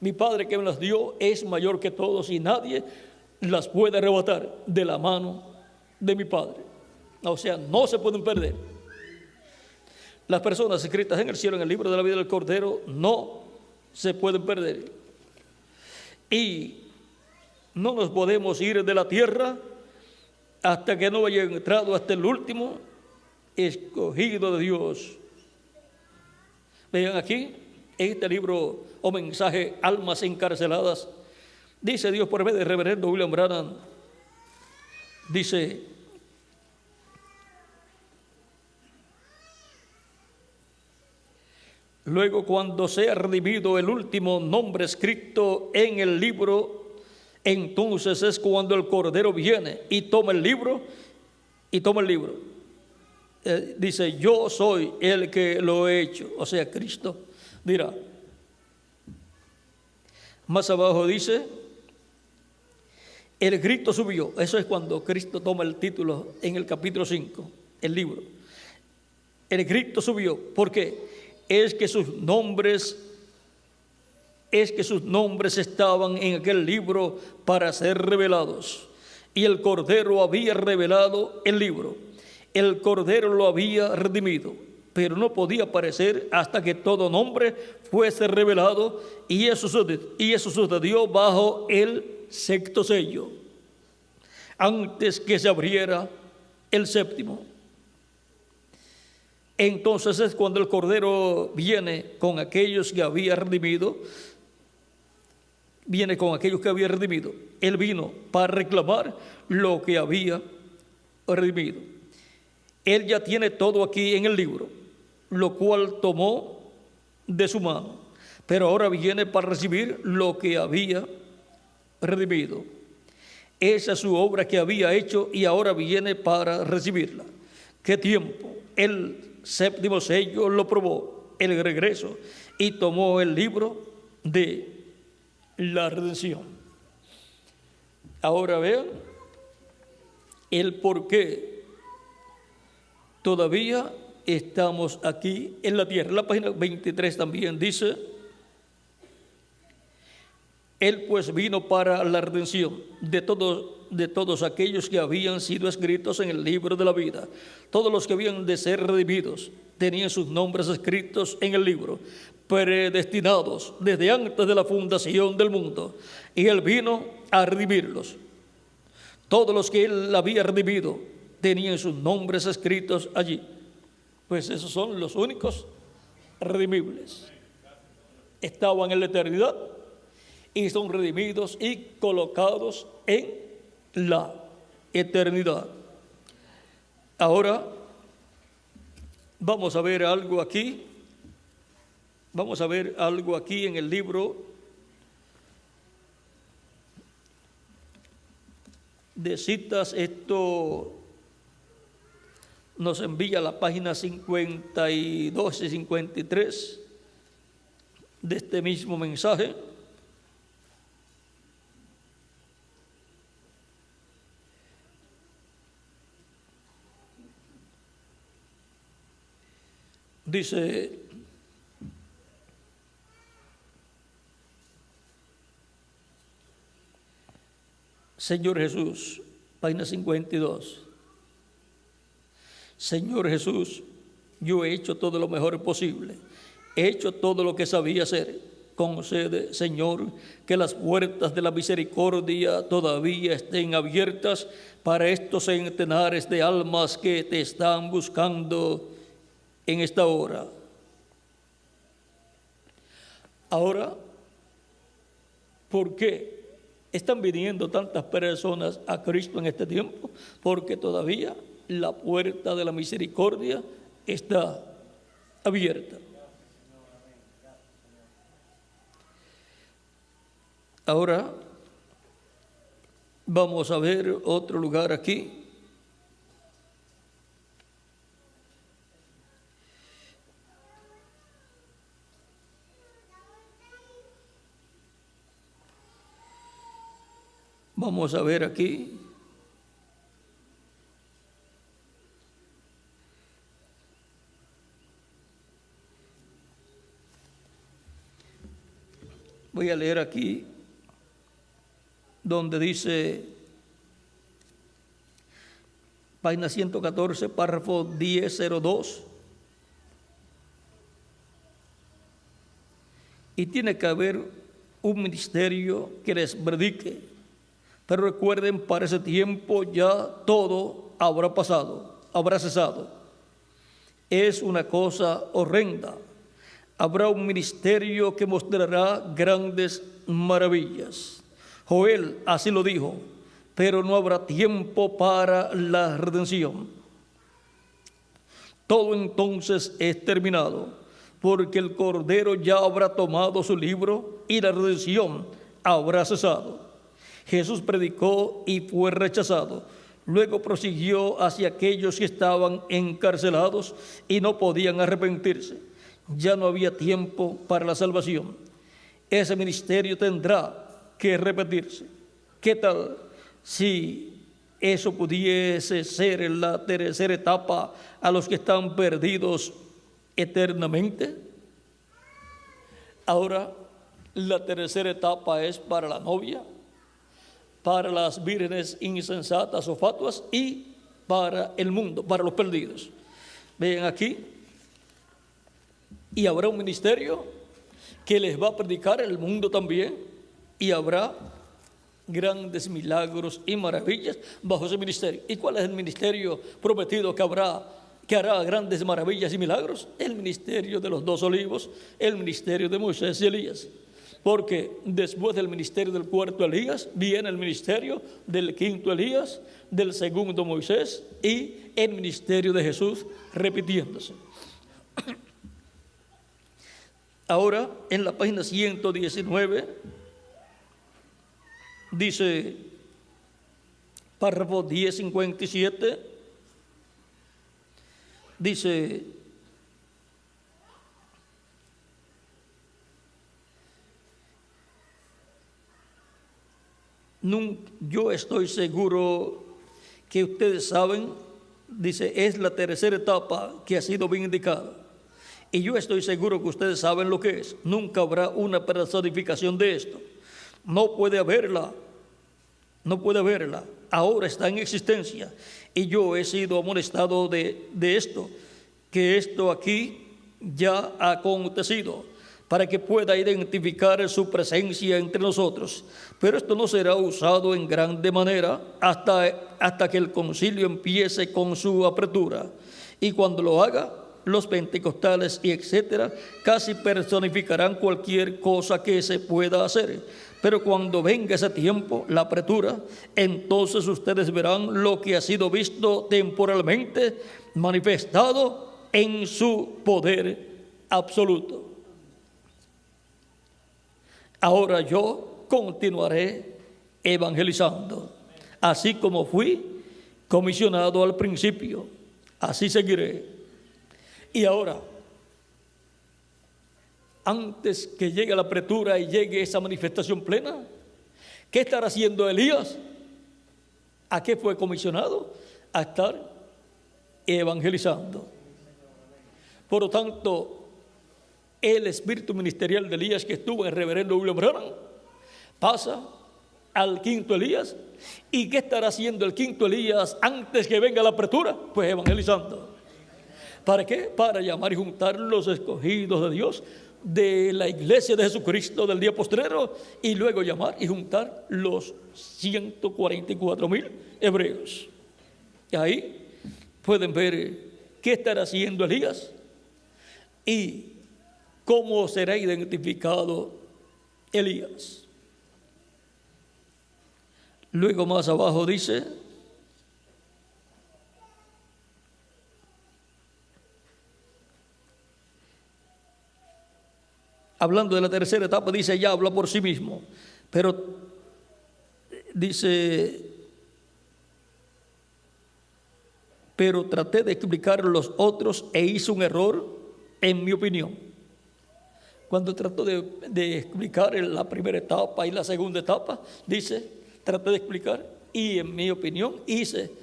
Mi Padre que me las dio es mayor que todos y nadie las puede arrebatar de la mano de mi Padre. O sea, no se pueden perder. Las personas escritas en el cielo, en el libro de la vida del Cordero, no se pueden perder. Y no nos podemos ir de la tierra hasta que no haya entrado hasta el último escogido de Dios. Vean aquí, en este libro o mensaje, Almas Encarceladas, dice Dios por medio del reverendo William Branham, dice, luego cuando sea redimido el último nombre escrito en el libro, entonces es cuando el Cordero viene y toma el libro, dice, yo soy el que lo he hecho, o sea, Cristo dirá. Más abajo dice, el grito subió, eso es cuando Cristo toma el título en el capítulo 5, el libro. el grito subió. ¿Por qué? Es que sus nombres estaban en aquel libro para ser revelados. Y el Cordero había revelado el libro. El Cordero lo había redimido, pero no podía aparecer hasta que todo nombre fuese revelado, y eso sucedió bajo el sexto sello, antes que se abriera el séptimo. Entonces es cuando el Cordero viene con aquellos que había redimido. Él vino para reclamar lo que había redimido. Él ya tiene todo aquí en el libro, lo cual tomó de su mano, pero ahora viene para recibir lo que había redimido. Esa es su obra que había hecho y ahora viene para recibirla. ¿Qué tiempo? El séptimo sello lo probó, el regreso, y tomó el libro de la redención. Ahora vean el por qué todavía estamos aquí en la tierra. La página 23 también dice: Él pues vino para la redención de todos aquellos que habían sido escritos en el libro de la vida. Todos los que habían de ser redimidos tenían sus nombres escritos en el libro, predestinados desde antes de la fundación del mundo. Y Él vino a redimirlos. Todos los que Él había redimido tenían sus nombres escritos allí. Pues esos son los únicos redimibles. Estaban en la eternidad y son redimidos y colocados en la eternidad. Ahora vamos a ver algo aquí. Vamos a ver algo aquí en el libro de citas. Esto nos envía a la página 52 y 53 de este mismo mensaje. Dice: Señor Jesús, página 52. Señor Jesús, yo he hecho todo lo mejor posible. He hecho todo lo que sabía hacer. Concede, Señor, que las puertas de la misericordia todavía estén abiertas para estos centenares de almas que te están buscando en esta hora. Ahora, ¿por qué están viniendo tantas personas a Cristo en este tiempo? Porque todavía la puerta de la misericordia está abierta. Ahora vamos a ver otro lugar aquí. Vamos a ver aquí. Voy a leer aquí donde dice, página 114, párrafo 1002. Y tiene que haber un ministerio que les predique. Pero recuerden, para ese tiempo ya todo habrá pasado, habrá cesado. Es una cosa horrenda. Habrá un ministerio que mostrará grandes maravillas. Joel así lo dijo, pero no habrá tiempo para la redención. Todo entonces es terminado, porque el Cordero ya habrá tomado su libro y la redención habrá cesado. Jesús predicó y fue rechazado. Luego prosiguió hacia aquellos que estaban encarcelados y no podían arrepentirse. Ya no había tiempo para la salvación. Ese ministerio tendrá que repetirse. ¿Qué tal si eso pudiese ser la tercera etapa a los que están perdidos eternamente. Ahora, la tercera etapa es para la novia, para las vírgenes insensatas o fatuas y para el mundo, para los perdidos. Vean aquí, y habrá un ministerio que les va a predicar el mundo también, y habrá grandes milagros y maravillas bajo ese ministerio. ¿Y cuál es el ministerio prometido que hará grandes maravillas y milagros? El ministerio de los 2 olivos, el ministerio de Moisés y Elías. Porque después del ministerio del 4.º Elías, viene el ministerio del 5.º Elías, del 2.º Moisés y el ministerio de Jesús repitiéndose. Ahora, en la página 119, dice, párrafo 1057, dice, yo estoy seguro que ustedes saben, dice, es la tercera etapa que ha sido bien indicada. Y yo estoy seguro que ustedes saben lo que es. Nunca habrá una personificación de esto. No puede haberla. Ahora está en existencia. Y yo he sido amonestado de esto, que esto aquí ya ha acontecido, para que pueda identificar su presencia entre nosotros. Pero esto no será usado en grande manera hasta que el concilio empiece con su apertura. Y cuando lo haga, los pentecostales y etcétera casi personificarán cualquier cosa que se pueda hacer. Pero cuando venga ese tiempo, la apertura, entonces ustedes verán lo que ha sido visto temporalmente manifestado en su poder absoluto. Ahora yo continuaré evangelizando, así como fui comisionado al principio, así seguiré. Y ahora, antes que llegue la apertura y llegue esa manifestación plena, ¿qué estará haciendo Elías? ¿A qué fue comisionado? A estar evangelizando. Por lo tanto, el espíritu ministerial de Elías que estuvo en el reverendo William Branham pasa al 5.º Elías. ¿Y qué estará haciendo el 5.º Elías antes que venga la apertura? Pues evangelizando. ¿Para qué? Para llamar y juntar los escogidos de Dios de la iglesia de Jesucristo del día postrero, y luego llamar y juntar los 144,000 hebreos. Y ahí pueden ver qué estará haciendo Elías y cómo será identificado Elías. Luego más abajo dice, hablando de la tercera etapa, dice, ya habla por sí mismo, pero dice, pero traté de explicar los otros e hice un error en mi opinión. Cuando trató de explicar la primera etapa y la segunda etapa, dice, traté de explicar y en mi opinión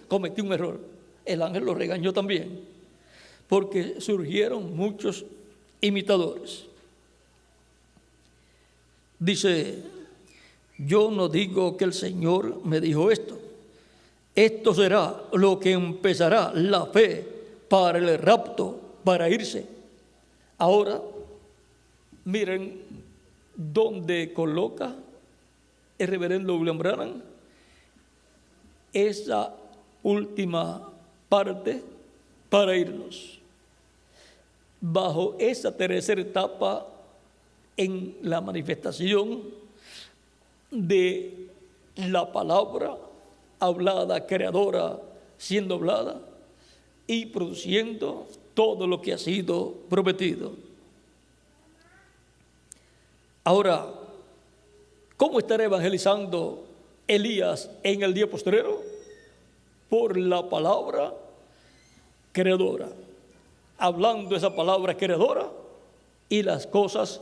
cometí un error. El ángel lo regañó también, porque surgieron muchos imitadores. Dice, yo no digo que el Señor me dijo esto. Esto será lo que empezará la fe para el rapto, para irse. Ahora, miren dónde coloca el reverendo William Branham esa última parte para irnos. Bajo esa tercera etapa en la manifestación de la palabra hablada, creadora, siendo hablada y produciendo todo lo que ha sido prometido. Ahora, ¿cómo estará evangelizando Elías en el día postrero? Por la palabra creadora, hablando esa palabra creadora, y las cosas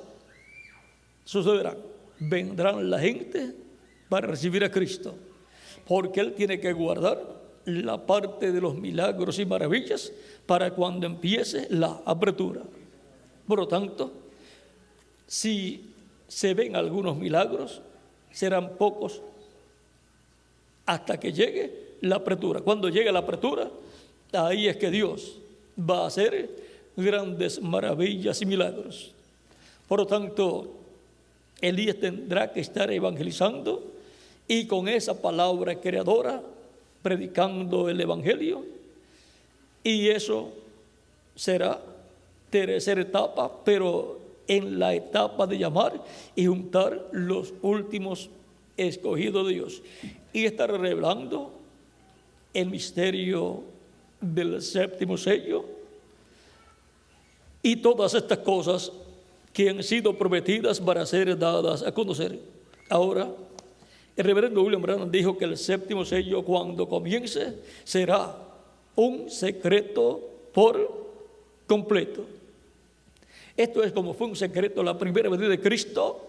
sucederán. Vendrán la gente para recibir a Cristo. porque Él tiene que guardar la parte de los milagros y maravillas para cuando empiece la apertura. Por lo tanto, si se ven algunos milagros, serán pocos hasta que llegue la apertura. Cuando llegue la apertura, ahí es que Dios va a hacer grandes maravillas y milagros. Por lo tanto, Elías tendrá que estar evangelizando y con esa palabra creadora, predicando el evangelio, y eso será tercera etapa, pero en la etapa de llamar y juntar los últimos escogidos de Dios, y estar revelando el misterio del séptimo sello y todas estas cosas que han sido prometidas para ser dadas a conocer. Ahora, el reverendo William Branham dijo que el séptimo sello, cuando comience, será un secreto por completo. Esto es como fue un secreto la primera venida de Cristo,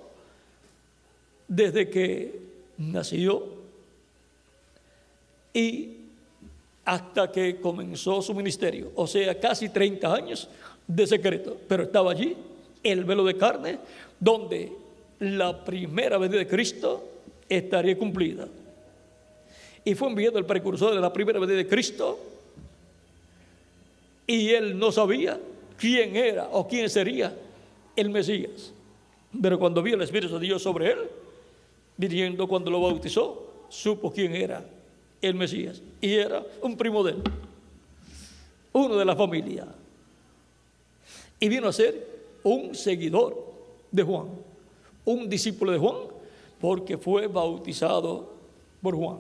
desde que nació y hasta que comenzó su ministerio. O sea, casi 30 años de secreto. Pero estaba allí el velo de carne, donde la primera venida de Cristo estaría cumplida. Y fue enviado el precursor de la primera venida de Cristo, y él no sabía quién era o quién sería el Mesías. Pero cuando vio el Espíritu de Dios sobre él, viniendo cuando lo bautizó, supo quién era el Mesías. Y era un primo de él, uno de la familia. Y vino a ser un seguidor de Juan, un discípulo de Juan, porque fue bautizado por Juan.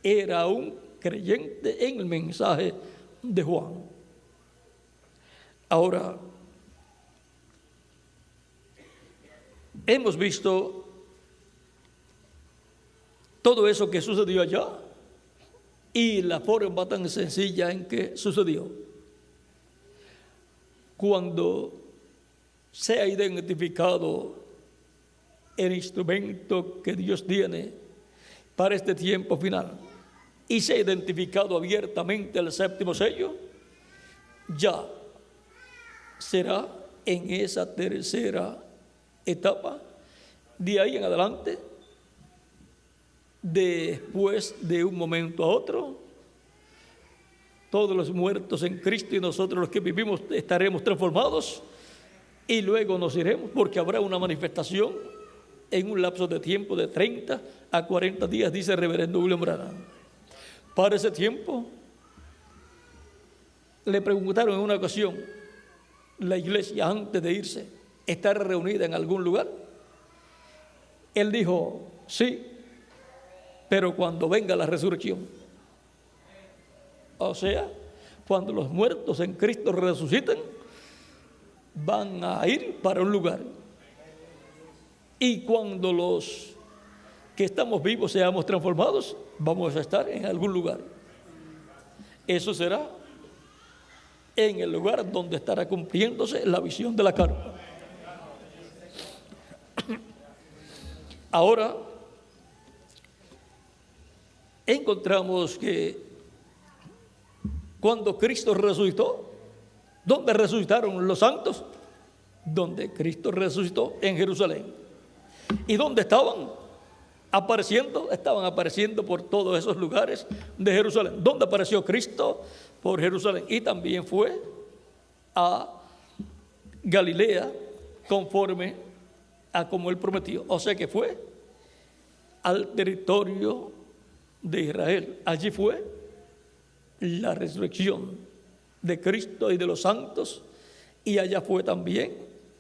Era un creyente en el mensaje de Juan. Ahora, hemos visto todo eso que sucedió allá y la forma tan sencilla en que sucedió. Cuando se ha identificado el instrumento que Dios tiene para este tiempo final y se ha identificado abiertamente el séptimo sello, ya será en esa tercera etapa. De ahí en adelante, después de un momento a otro, todos los muertos en Cristo y nosotros los que vivimos estaremos transformados y luego nos iremos, porque habrá una manifestación en un lapso de tiempo de 30 a 40 días, dice el reverendo William Branham. Para ese tiempo, le preguntaron en una ocasión, la iglesia antes de irse, ¿estar reunida en algún lugar? Él dijo, sí, pero cuando venga la resurrección. O sea, cuando los muertos en Cristo resuciten, van a ir para un lugar. Y cuando los que estamos vivos seamos transformados, vamos a estar en algún lugar. Eso será en el lugar donde estará cumpliéndose la visión de la carpa. Ahora, encontramos que cuando Cristo resucitó, ¿dónde resucitaron los santos? Donde Cristo resucitó, en Jerusalén. ¿Y dónde estaban apareciendo? Estaban apareciendo por todos esos lugares de Jerusalén. ¿Dónde apareció Cristo? Por Jerusalén. Y también fue a Galilea, conforme a como Él prometió. O sea que fue al territorio de Israel. Allí fue la resurrección de Cristo y de los santos, y allá fue también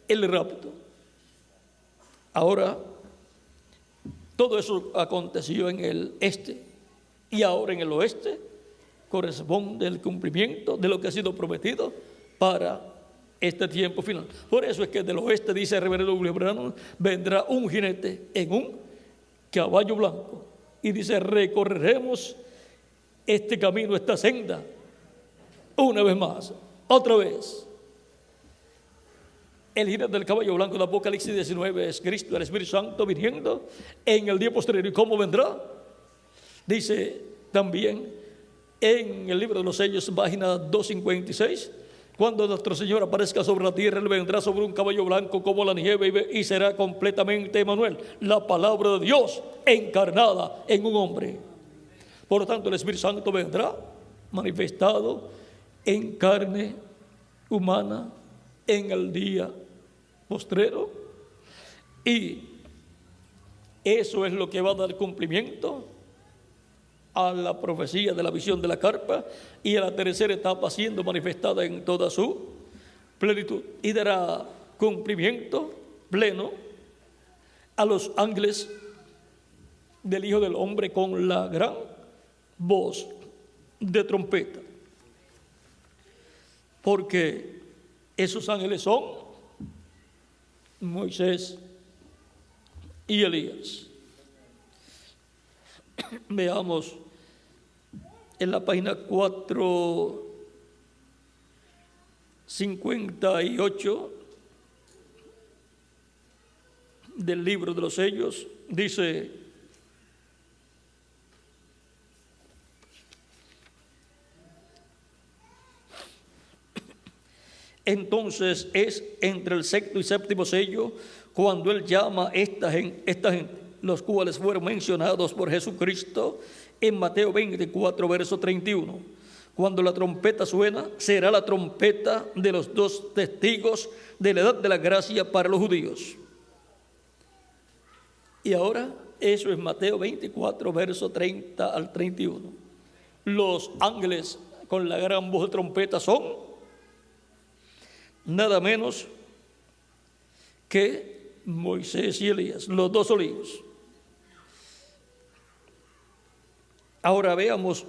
el rapto. Ahora, todo eso aconteció en el este, y ahora en el oeste corresponde el cumplimiento de lo que ha sido prometido para este tiempo final. Por eso es que del oeste, dice el reverendo William Branham, vendrá un jinete en un caballo blanco, y dice, recorreremos este camino, esta senda, una vez más, otra vez. El jinete del caballo blanco de Apocalipsis 19 es Cristo, el Espíritu Santo, viniendo en el día posterior. ¿Y cómo vendrá? Dice también en el libro de los sellos, página 256, cuando nuestro Señor aparezca sobre la tierra, Él vendrá sobre un caballo blanco como la nieve y será completamente Emmanuel, la palabra de Dios encarnada en un hombre. Por lo tanto, el Espíritu Santo vendrá manifestado en carne humana en el día postrero, y eso es lo que va a dar cumplimiento a la profecía de la visión de la carpa y a la tercera etapa siendo manifestada en toda su plenitud, y dará cumplimiento pleno a los ángeles del Hijo del Hombre con la gran voz de trompeta, porque esos ángeles son Moisés y Elías. Veamos en la página 458 del libro de los sellos, dice: entonces es entre el sexto y séptimo sello cuando Él llama esta gente, los cuales fueron mencionados por Jesucristo en Mateo 24, verso 31. Cuando la trompeta suena, será la trompeta de los dos testigos de la edad de la gracia para los judíos. Y ahora, eso es Mateo 24, verso 30 al 31. Los ángeles con la gran voz de trompeta son nada menos que Moisés y Elías, los dos olivos. Ahora veamos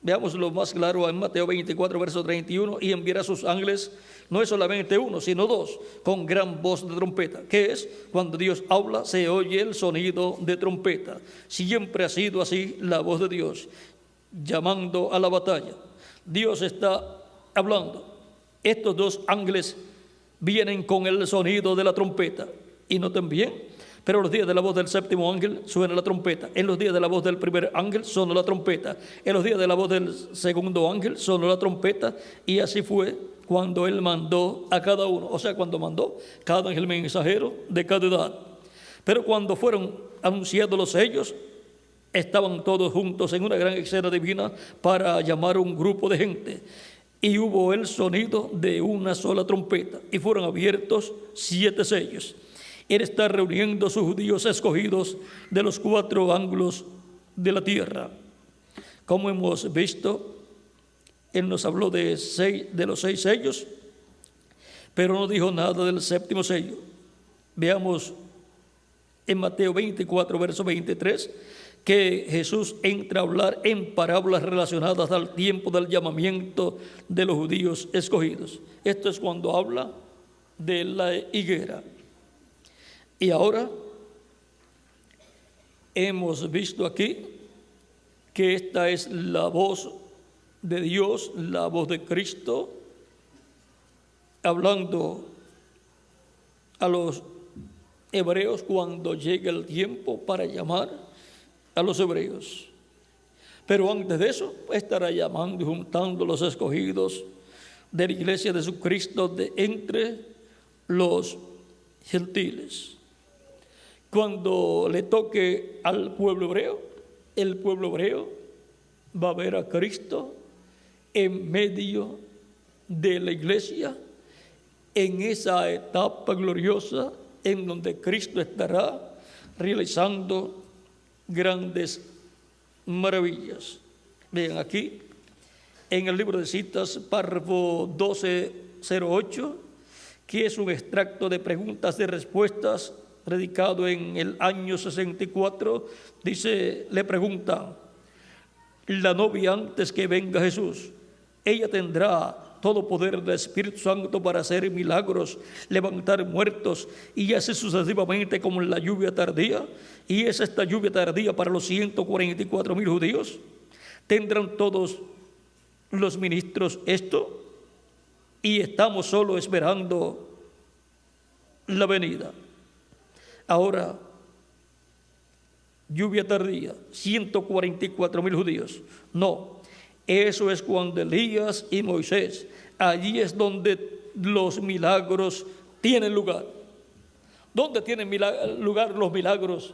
lo más claro en Mateo 24, verso 31, y enviará a sus ángeles, no es solamente uno, sino dos, con gran voz de trompeta. ¿Qué es? Cuando Dios habla, se oye el sonido de trompeta. Siempre ha sido así la voz de Dios, llamando a la batalla. Dios está hablando. Estos dos ángeles vienen con el sonido de la trompeta. Y noten bien, pero en los días de la voz del séptimo ángel suena la trompeta. En los días de la voz del primer ángel sonó la trompeta. En los días de la voz del segundo ángel sonó la trompeta. Y así fue cuando Él mandó a cada uno. O sea, cuando mandó cada ángel mensajero de cada edad. Pero cuando fueron anunciados los sellos, estaban todos juntos en una gran escena divina para llamar a un grupo de gente. Y hubo el sonido de una sola trompeta. Y fueron abiertos 7 sellos. Él está reuniendo a sus judíos escogidos de los 4 ángulos de la tierra. Como hemos visto, Él nos habló de los 6 sellos, pero no dijo nada del séptimo sello. Veamos en Mateo 24, verso 23, que Jesús entra a hablar en parábolas relacionadas al tiempo del llamamiento de los judíos escogidos. Esto es cuando habla de la higuera. Y ahora hemos visto aquí que esta es la voz de Dios, la voz de Cristo, hablando a los hebreos cuando llegue el tiempo para llamar a los hebreos. Pero antes de eso, estará llamando y juntando los escogidos de la iglesia de Jesucristo de entre los gentiles. Cuando le toque al pueblo hebreo, el pueblo hebreo va a ver a Cristo en medio de la iglesia, en esa etapa gloriosa en donde Cristo estará realizando grandes maravillas. Vean aquí, en el libro de citas, párrafo 1208, que es un extracto de preguntas y respuestas predicado en el año 64, dice, le preguntan, la novia antes que venga Jesús, ella tendrá todo poder del Espíritu Santo para hacer milagros, levantar muertos y así sucesivamente como en la lluvia tardía. Y es esta lluvia tardía para los 144,000 judíos. ¿Tendrán todos los ministros esto? Y estamos solo esperando la venida. Ahora, lluvia tardía, 144,000 judíos. No, eso es cuando Elías y Moisés, allí es donde los milagros tienen lugar. ¿Dónde tienen lugar los milagros?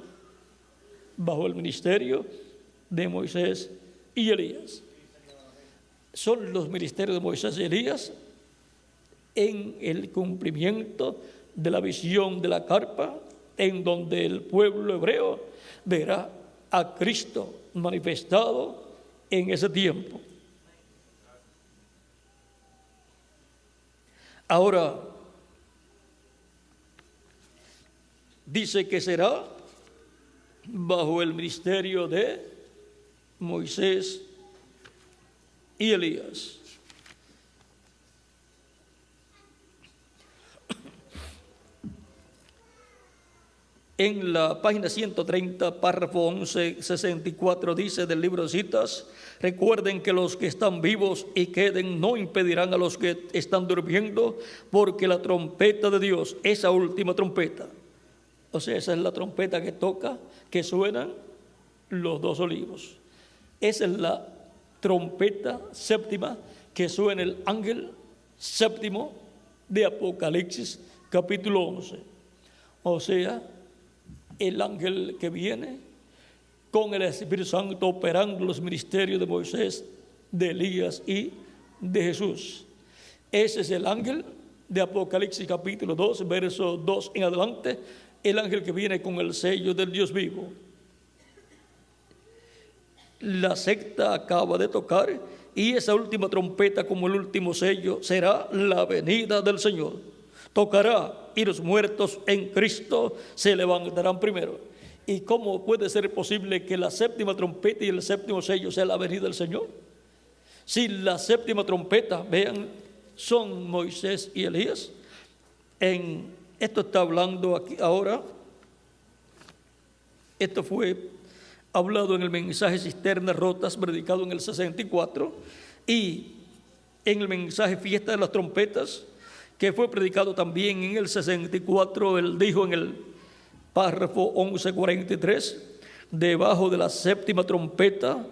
Bajo el ministerio de Moisés y Elías. Son los ministerios de Moisés y Elías en el cumplimiento de la visión de la carpa, en donde el pueblo hebreo verá a Cristo manifestado en ese tiempo. Ahora, dice que será bajo el ministerio de Moisés y Elías. En la página 130, párrafo 1164, dice del libro de citas: recuerden que los que están vivos y queden no impedirán a los que están durmiendo, porque la trompeta de Dios, esa última trompeta, o sea, esa es la trompeta que toca, que suenan los dos olivos. Esa es la trompeta séptima que suena el ángel séptimo de Apocalipsis capítulo 11. O sea, el ángel que viene con el Espíritu Santo operando los ministerios de Moisés, de Elías y de Jesús. Ese es el ángel de Apocalipsis capítulo 2, verso 2 en adelante, el ángel que viene con el sello del Dios vivo. La sexta acaba de tocar y esa última trompeta, como el último sello, será la venida del Señor. Tocará y los muertos en Cristo se levantarán primero. ¿Y cómo puede ser posible que la séptima trompeta y el séptimo sello sea la venida del Señor? Si la séptima trompeta, vean, son Moisés y Elías. Esto está hablando aquí ahora. Esto fue hablado en el mensaje Cisternas Rotas, predicado en el 64, y en el mensaje Fiesta de las Trompetas, que fue predicado también en el 64, él dijo en el párrafo 1143, debajo de la séptima trompeta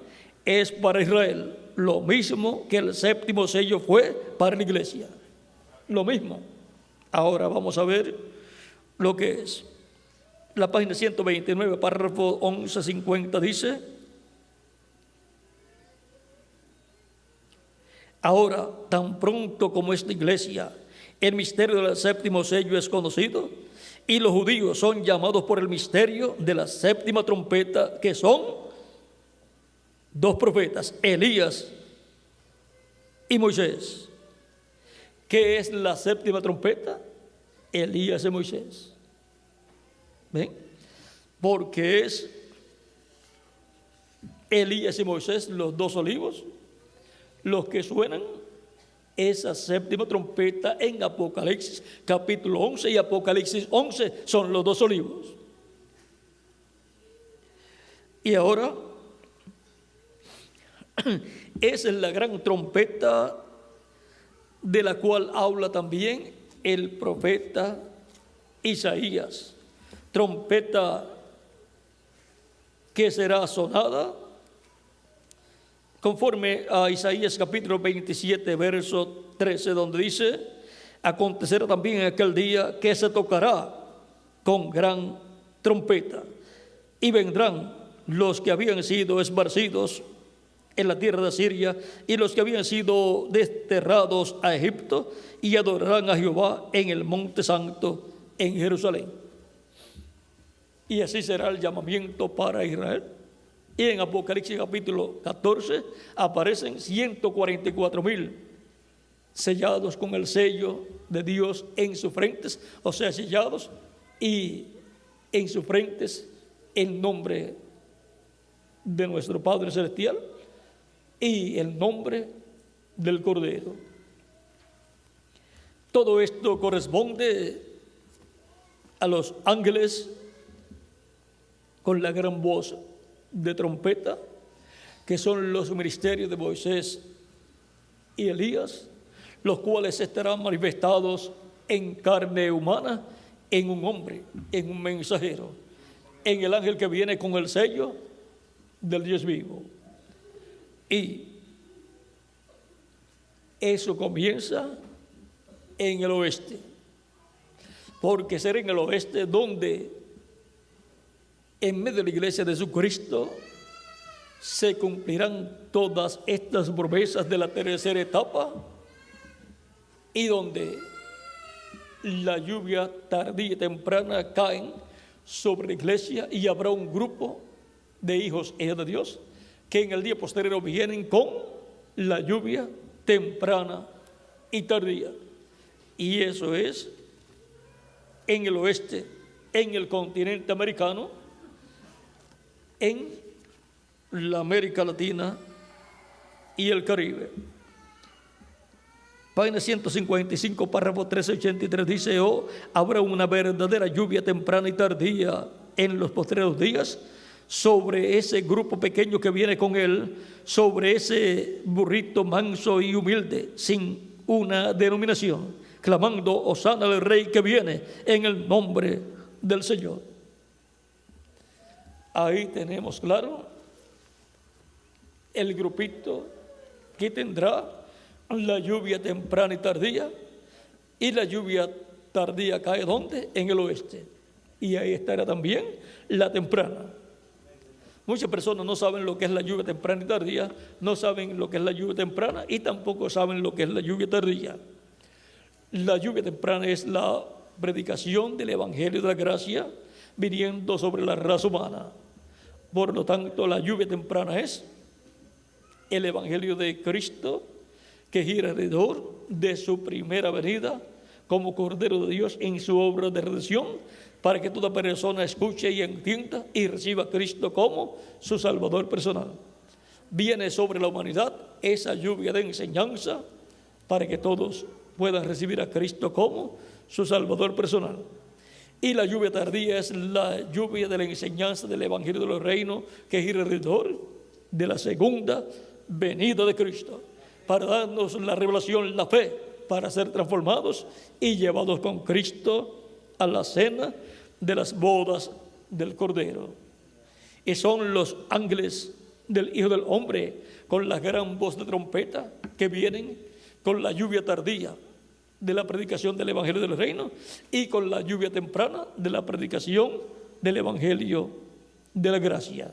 es para Israel, lo mismo que el séptimo sello fue para la iglesia, lo mismo. Ahora vamos a ver lo que es. La página 129, párrafo 1150 dice: ahora, tan pronto como esta iglesia, el misterio del séptimo sello es conocido, y los judíos son llamados por el misterio de la séptima trompeta, que son dos profetas, Elías y Moisés. ¿Qué es la séptima trompeta? Elías y Moisés. ¿Ven? Porque es Elías y Moisés, los dos olivos, los que suenan esa séptima trompeta en Apocalipsis capítulo 11 y Apocalipsis 11 son los dos olivos. Y ahora, esa es la gran trompeta de la cual habla también el profeta Isaías. Trompeta que será sonada conforme a Isaías capítulo 27, verso 13, donde dice: acontecerá también en aquel día que se tocará con gran trompeta, y vendrán los que habían sido esparcidos en la tierra de Siria y los que habían sido desterrados a Egipto, y adorarán a Jehová en el monte santo en Jerusalén. Y así será el llamamiento para Israel. Y en Apocalipsis capítulo 14 aparecen 144,000 sellados con el sello de Dios en sus frentes, o sea, sellados, y en sus frentes el nombre de nuestro Padre Celestial y el nombre del Cordero. Todo esto corresponde a los ángeles con la gran voz de trompeta, que son los ministerios de Moisés y Elías, los cuales estarán manifestados en carne humana, en un hombre, en un mensajero. en el ángel que viene con el sello del Dios vivo. Y eso comienza en el oeste, porque será en el oeste donde, en medio de la iglesia de Jesucristo, se cumplirán todas estas promesas de la tercera etapa, y donde la lluvia tardía y temprana caen sobre la iglesia, y habrá un grupo de hijos e hijas de Dios que en el día posterior vienen con la lluvia temprana y tardía. Y eso es en el oeste, en el continente americano, en la América Latina y el Caribe. Página 155, párrafo 1383 dice: habrá una verdadera lluvia temprana y tardía en los postreros días sobre ese grupo pequeño que viene con él, sobre ese burrito manso y humilde, sin una denominación, clamando: Hosana al Rey que viene en el nombre del Señor. Ahí tenemos claro el grupito que tendrá la lluvia temprana y tardía. Y la lluvia tardía cae ¿dónde? En el oeste. Y ahí estará también la temprana. Muchas personas no saben lo que es la lluvia temprana y tardía, no saben lo que es la lluvia temprana y tampoco saben lo que es la lluvia tardía. La lluvia temprana es la predicación del Evangelio de la gracia viniendo sobre la raza humana. Por lo tanto, la lluvia temprana es el Evangelio de Cristo, que gira alrededor de su primera venida como Cordero de Dios en su obra de redención, para que toda persona escuche y entienda y reciba a Cristo como su Salvador personal. Viene sobre la humanidad esa lluvia de enseñanza para que todos puedan recibir a Cristo como su Salvador personal. Y la lluvia tardía es la lluvia de la enseñanza del Evangelio de los reinos, que gira alrededor de la segunda venida de Cristo, para darnos la revelación, la fe, para ser transformados y llevados con Cristo a la cena de las bodas del Cordero. Y son los ángeles del Hijo del Hombre con la gran voz de trompeta que vienen con la lluvia tardía de la predicación del Evangelio del Reino y con la lluvia temprana de la predicación del Evangelio de la gracia.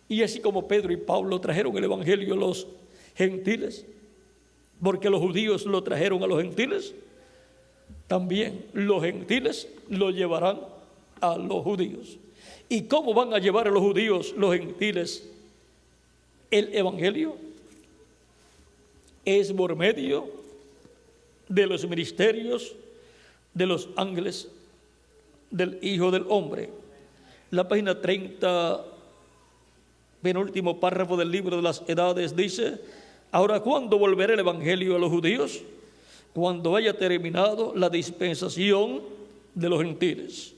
Y así como Pedro y Pablo trajeron el Evangelio a los gentiles, porque los judíos lo trajeron a los gentiles, también los gentiles lo llevarán a los judíos. ¿Y cómo van a llevar a los judíos, los gentiles, el Evangelio? Es por medio de los ministerios de los ángeles del Hijo del Hombre. La página 30, penúltimo párrafo del libro de las edades, dice: ahora, ¿cuándo volverá el Evangelio a los judíos? Cuando haya terminado la dispensación de los gentiles.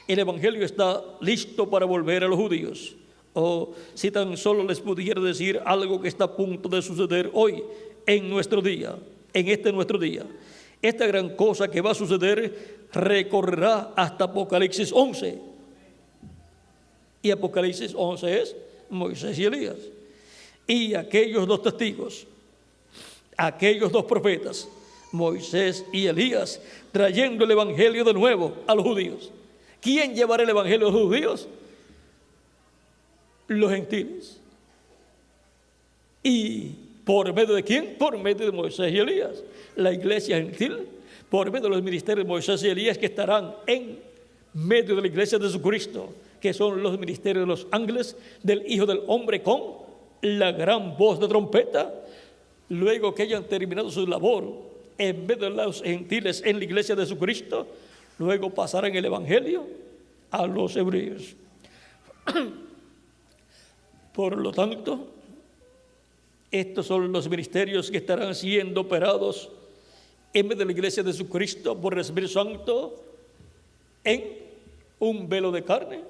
El Evangelio está listo para volver a los judíos. O si tan solo les pudiera decir algo que está a punto de suceder hoy, en nuestro día, en este nuestro día. Esta gran cosa que va a suceder recorrerá hasta Apocalipsis 11. Y Apocalipsis 11 es Moisés y Elías. Y aquellos dos testigos, aquellos dos profetas, Moisés y Elías, trayendo el Evangelio de nuevo a los judíos. ¿Quién llevará el Evangelio a los judíos? Los gentiles. ¿Y por medio de quién? Por medio de Moisés y Elías. La iglesia gentil, por medio de los ministerios de Moisés y Elías, que estarán en medio de la iglesia de Jesucristo, que son los ministerios de los ángeles del Hijo del Hombre con la gran voz de trompeta. Luego que hayan terminado su labor en medio de los gentiles en la iglesia de Jesucristo, luego pasarán el Evangelio a los hebreos. Por lo tanto, estos son los ministerios que estarán siendo operados en medio de la iglesia de Jesucristo por el Espíritu Santo en un velo de carne,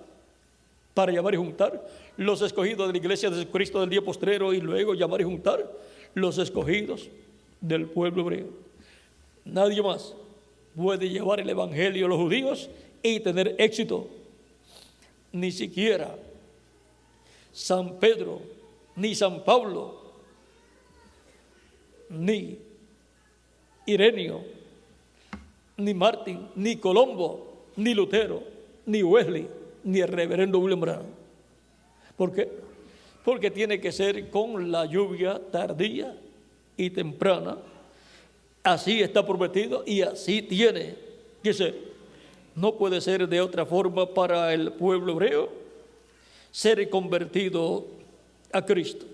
para llamar y juntar los escogidos de la iglesia de Jesucristo del día postrero, y luego llamar y juntar los escogidos del pueblo hebreo. Nadie más puede llevar el Evangelio a los judíos y tener éxito. ni siquiera San Pedro, ni San Pablo, ni Ireneo, ni Martín, ni Colombo, ni Lutero, ni Wesley, ni el reverendo William Branham. ¿Por qué? Porque tiene que ser con la lluvia tardía y temprana. Así está prometido y así tiene que ser. No puede ser de otra forma para el pueblo hebreo ser convertido a Cristo.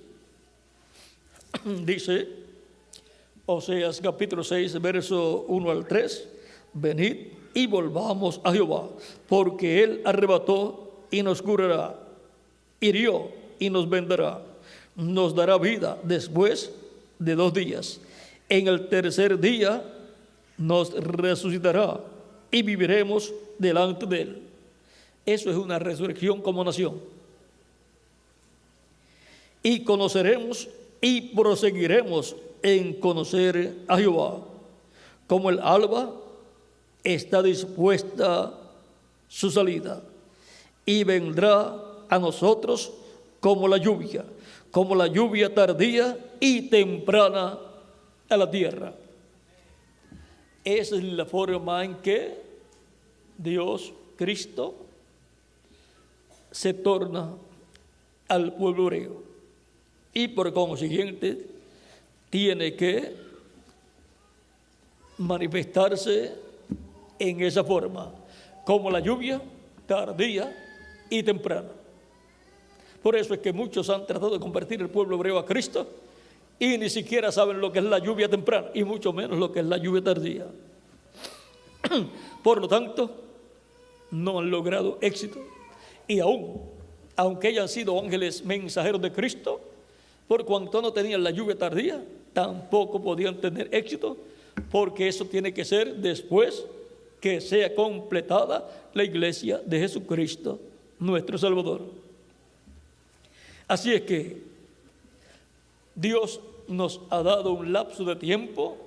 Dice Oseas capítulo 6, verso 1 al 3, venid y volvamos a Jehová, porque Él arrebató y nos curará, hirió y nos vendará, nos dará vida después de 2 días. En el tercer día nos resucitará y viviremos delante de Él. Eso es una resurrección como nación. Y conoceremos y proseguiremos en conocer a Jehová. Como el alba está dispuesta su salida, y vendrá a nosotros como la lluvia tardía y temprana a la tierra. Esa es la forma en que Dios, Cristo, se torna al pueblo hebreo. Y por consiguiente tiene que manifestarse en esa forma, como la lluvia tardía y temprana. Por eso es que muchos han tratado de convertir el pueblo hebreo a Cristo y ni siquiera saben lo que es la lluvia temprana y mucho menos lo que es la lluvia tardía. Por lo tanto, no han logrado éxito. Y aunque hayan sido ángeles mensajeros de Cristo, por cuanto no tenían la lluvia tardía, tampoco podían tener éxito, porque eso tiene que ser después que sea completada la iglesia de Jesucristo, nuestro Salvador. Así es que Dios nos ha dado un lapso de tiempo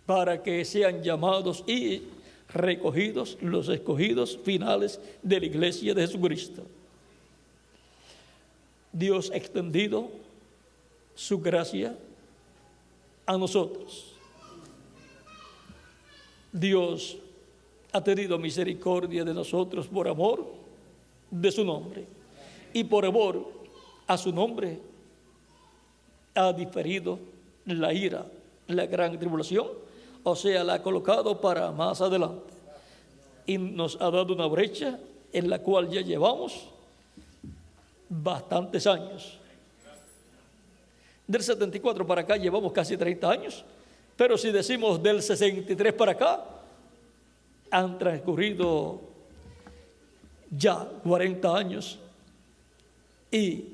para que sean llamados y recogidos los escogidos finales de la iglesia de Jesucristo. Dios ha extendido su gracia a nosotros. Dios ha tenido misericordia de nosotros por amor de su nombre. Y por amor a su nombre ha diferido la ira, la gran tribulación, o sea, la ha colocado para más adelante. Y nos ha dado una brecha en la cual ya llevamos bastantes años. Del 74 para acá llevamos casi 30 años, pero si decimos del 63 para acá, han transcurrido ya 40 años. Y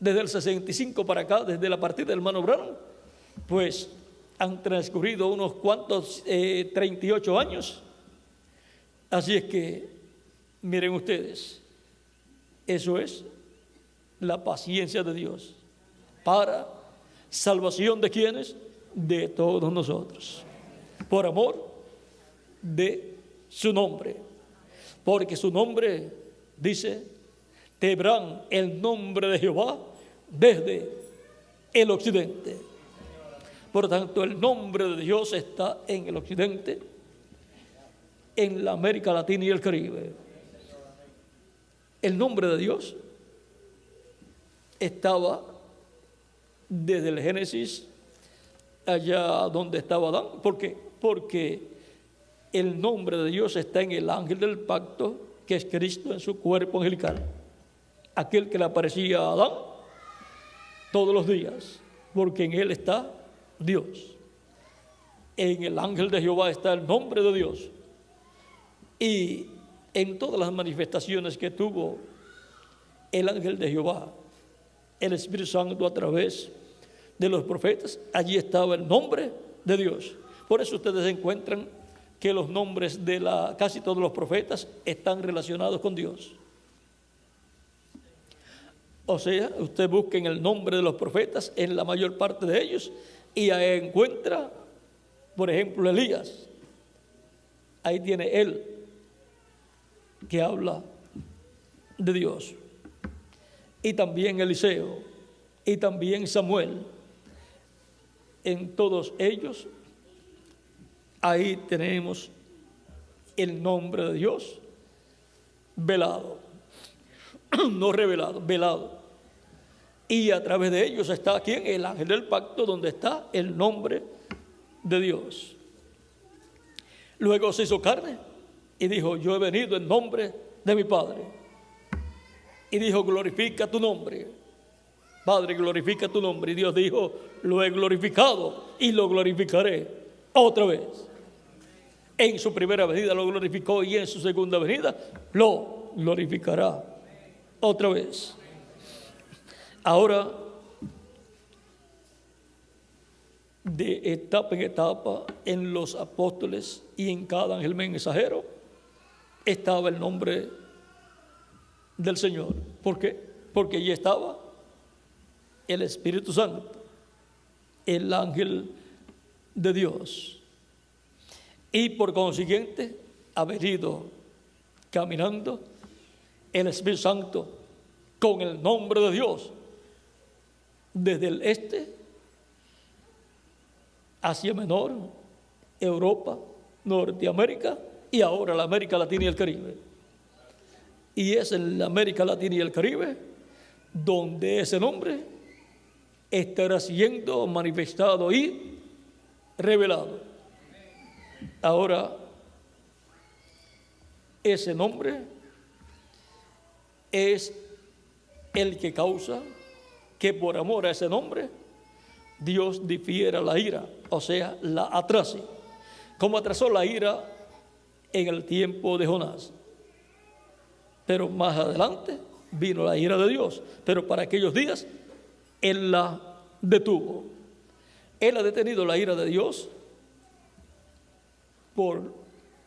desde el 65 para acá, desde la partida del hermano Branham, pues han transcurrido unos cuantos 38 años. Así es que, miren ustedes, eso es la paciencia de Dios para salvación de quienes, de todos nosotros, por amor de su nombre, porque su nombre dice: temerán el nombre de Jehová desde el occidente. Por tanto, el nombre de Dios está en el occidente, en la América Latina y el Caribe. El nombre de Dios estaba desde el Génesis allá donde estaba Adán. ¿Por qué? Porque el nombre de Dios está en el ángel del pacto, que es Cristo en su cuerpo angelical, aquel que le aparecía a Adán todos los días, porque en él está Dios. En el ángel de Jehová está el nombre de Dios. Y en todas las manifestaciones que tuvo el ángel de Jehová, el Espíritu Santo a través de los profetas, allí estaba el nombre de Dios. Por eso ustedes encuentran que los nombres de casi todos los profetas están relacionados con Dios. O sea, usted busca en el nombre de los profetas, en la mayor parte de ellos, y ahí encuentra, por ejemplo, Elías. Ahí tiene él. que habla de Dios. Y también Eliseo, y también Samuel. En todos ellos, ahí tenemos el nombre de Dios velado, no revelado, velado. Y a través de ellos está ¿quién? El ángel del pacto, donde está el nombre de Dios. Luego se hizo carne y dijo: yo he venido en nombre de mi Padre. Y dijo: glorifica tu nombre, Padre, glorifica tu nombre. Y Dios dijo: lo he glorificado y lo glorificaré otra vez. En su primera venida lo glorificó y en su segunda venida lo glorificará otra vez. Ahora, de etapa en etapa, en los apóstoles y en cada ángel mensajero, estaba el nombre del Señor. ¿Por qué? Porque allí estaba el Espíritu Santo, el ángel de Dios. Y por consiguiente, haber ido caminando el Espíritu Santo con el nombre de Dios desde el este Asia Menor, Europa, Norteamérica y ahora la América Latina y el Caribe. Y es en la América Latina y el Caribe donde ese nombre estará siendo manifestado y revelado. Ahora, ese nombre es el que causa que por amor a ese nombre Dios difiera la ira, o sea, la atrase, como atrasó la ira en el tiempo de Jonás. Pero más adelante vino la ira de Dios, pero para aquellos días Él la detuvo. Él ha detenido la ira de Dios por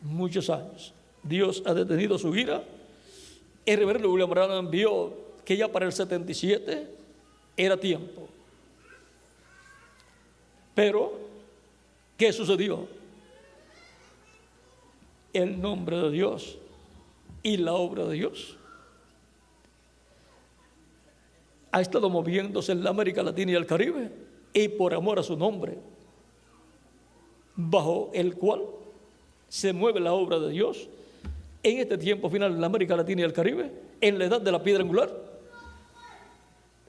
muchos años. Dios ha detenido su ira. El reverendo William Branham vio que ya para el 77 era tiempo. Pero, ¿qué sucedió? El nombre de Dios y la obra de Dios ha estado moviéndose en la América Latina y el Caribe, y por amor a su nombre, bajo el cual se mueve la obra de Dios en este tiempo final en la América Latina y el Caribe, en la edad de la piedra angular,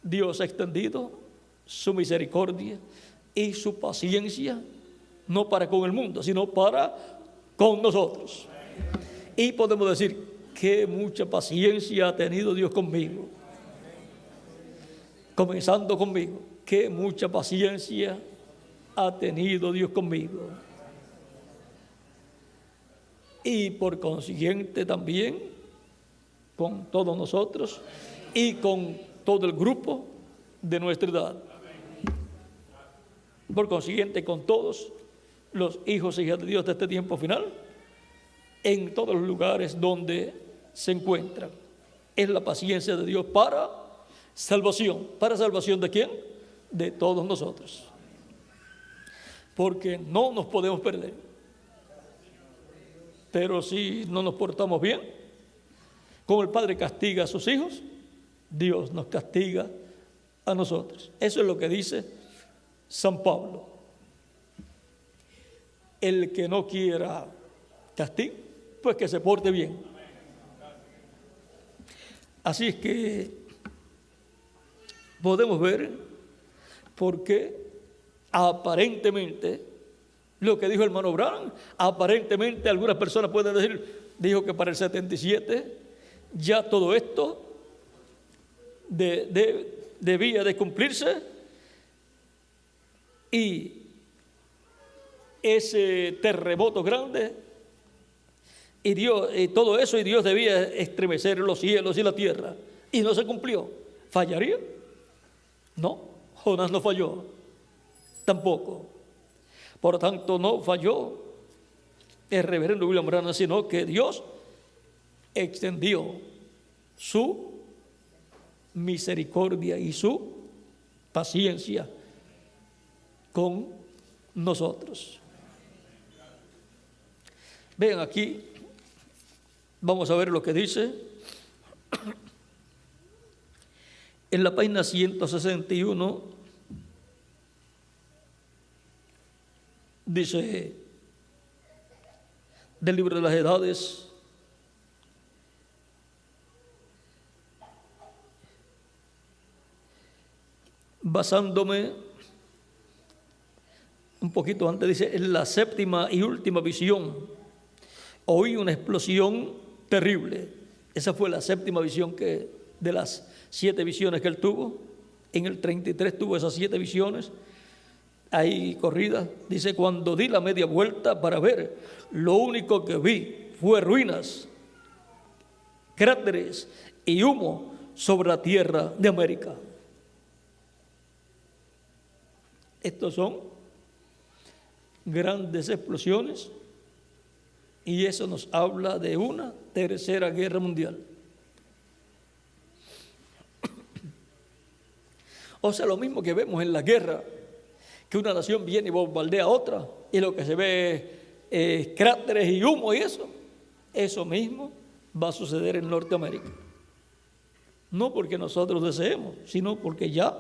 Dios ha extendido su misericordia y su paciencia, no para con el mundo, sino para con nosotros. Y podemos decir que mucha paciencia ha tenido Dios conmigo, comenzando conmigo, que mucha paciencia ha tenido Dios conmigo. Y por consiguiente también con todos nosotros y con todo el grupo de nuestra edad. Por consiguiente, con todos los hijos y hijas de Dios de este tiempo final, en todos los lugares donde se encuentran. Es la paciencia de Dios para salvación. ¿Para salvación de quién? De todos nosotros. Porque no nos podemos perder. Pero si no nos portamos bien, como el Padre castiga a sus hijos, Dios nos castiga a nosotros. Eso es lo que dice San Pablo. El que no quiera castigo, pues que se porte bien. Así es que podemos ver por qué aparentemente, lo que dijo el hermano Branham, aparentemente algunas personas pueden decir, dijo que para el 77 ya todo esto debía de cumplirse, y ese terremoto grande y Dios, todo eso, y Dios debía estremecer los cielos y la tierra, y no se cumplió. ¿Fallaría? No, Jonás no falló tampoco. Por lo tanto, no falló el reverendo William Branham, sino que Dios extendió su misericordia y su paciencia con nosotros. Vean aquí Vamos a ver lo que dice en la página 161. Dice del libro de las edades: basándome un poquito antes, dice: en la séptima y última visión oí una explosión terrible. Esa fue la séptima visión que, de las 7 visiones que él tuvo. En el 33 tuvo esas 7 visiones ahí corridas. Dice: cuando di la media vuelta para ver, lo único que vi fue ruinas, cráteres y humo sobre la tierra de América. Estos son grandes explosiones, y eso nos habla de una tercera guerra mundial. O sea, lo mismo que vemos en la guerra, que una nación viene y bombardea a otra, y lo que se ve es cráteres y humo y eso mismo va a suceder en Norteamérica. No porque nosotros deseemos, sino porque ya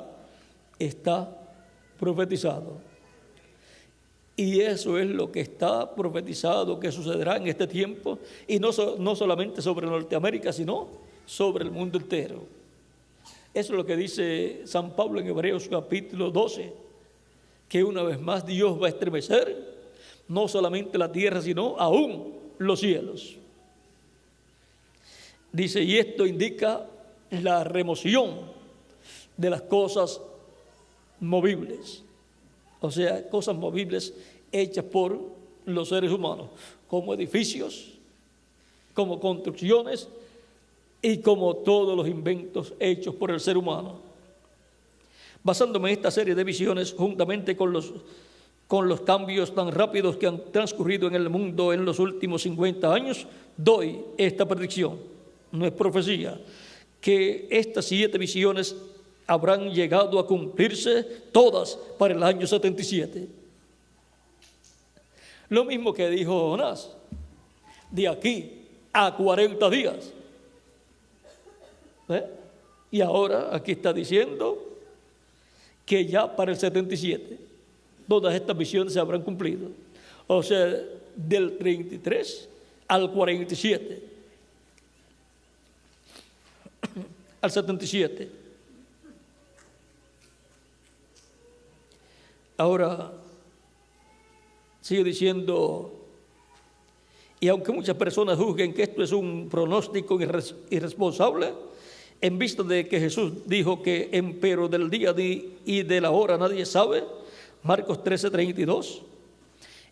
está profetizado. Y eso es lo que está profetizado que sucederá en este tiempo, y no solamente sobre Norteamérica, sino sobre el mundo entero. Eso es lo que dice San Pablo en Hebreos capítulo 12, que una vez más Dios va a estremecer no solamente la tierra, sino aún los cielos. Dice: y esto indica la remoción de las cosas movibles, o sea, cosas movibles hechas por los seres humanos, como edificios, como construcciones y como todos los inventos hechos por el ser humano. Basándome en esta serie de visiones, juntamente con los cambios tan rápidos que han transcurrido en el mundo en los últimos 50 años, doy esta predicción, no es profecía, que estas 7 visiones habrán llegado a cumplirse todas para el año 77. Lo mismo que dijo Jonás: de aquí a 40 días. Y ahora aquí está diciendo que ya para el 77 todas estas visiones se habrán cumplido. O sea, del 33 al 47, al 77. Ahora sigue diciendo: y aunque muchas personas juzguen que esto es un pronóstico irresponsable, en vista de que Jesús dijo que empero del día y de la hora nadie sabe, Marcos 13:32,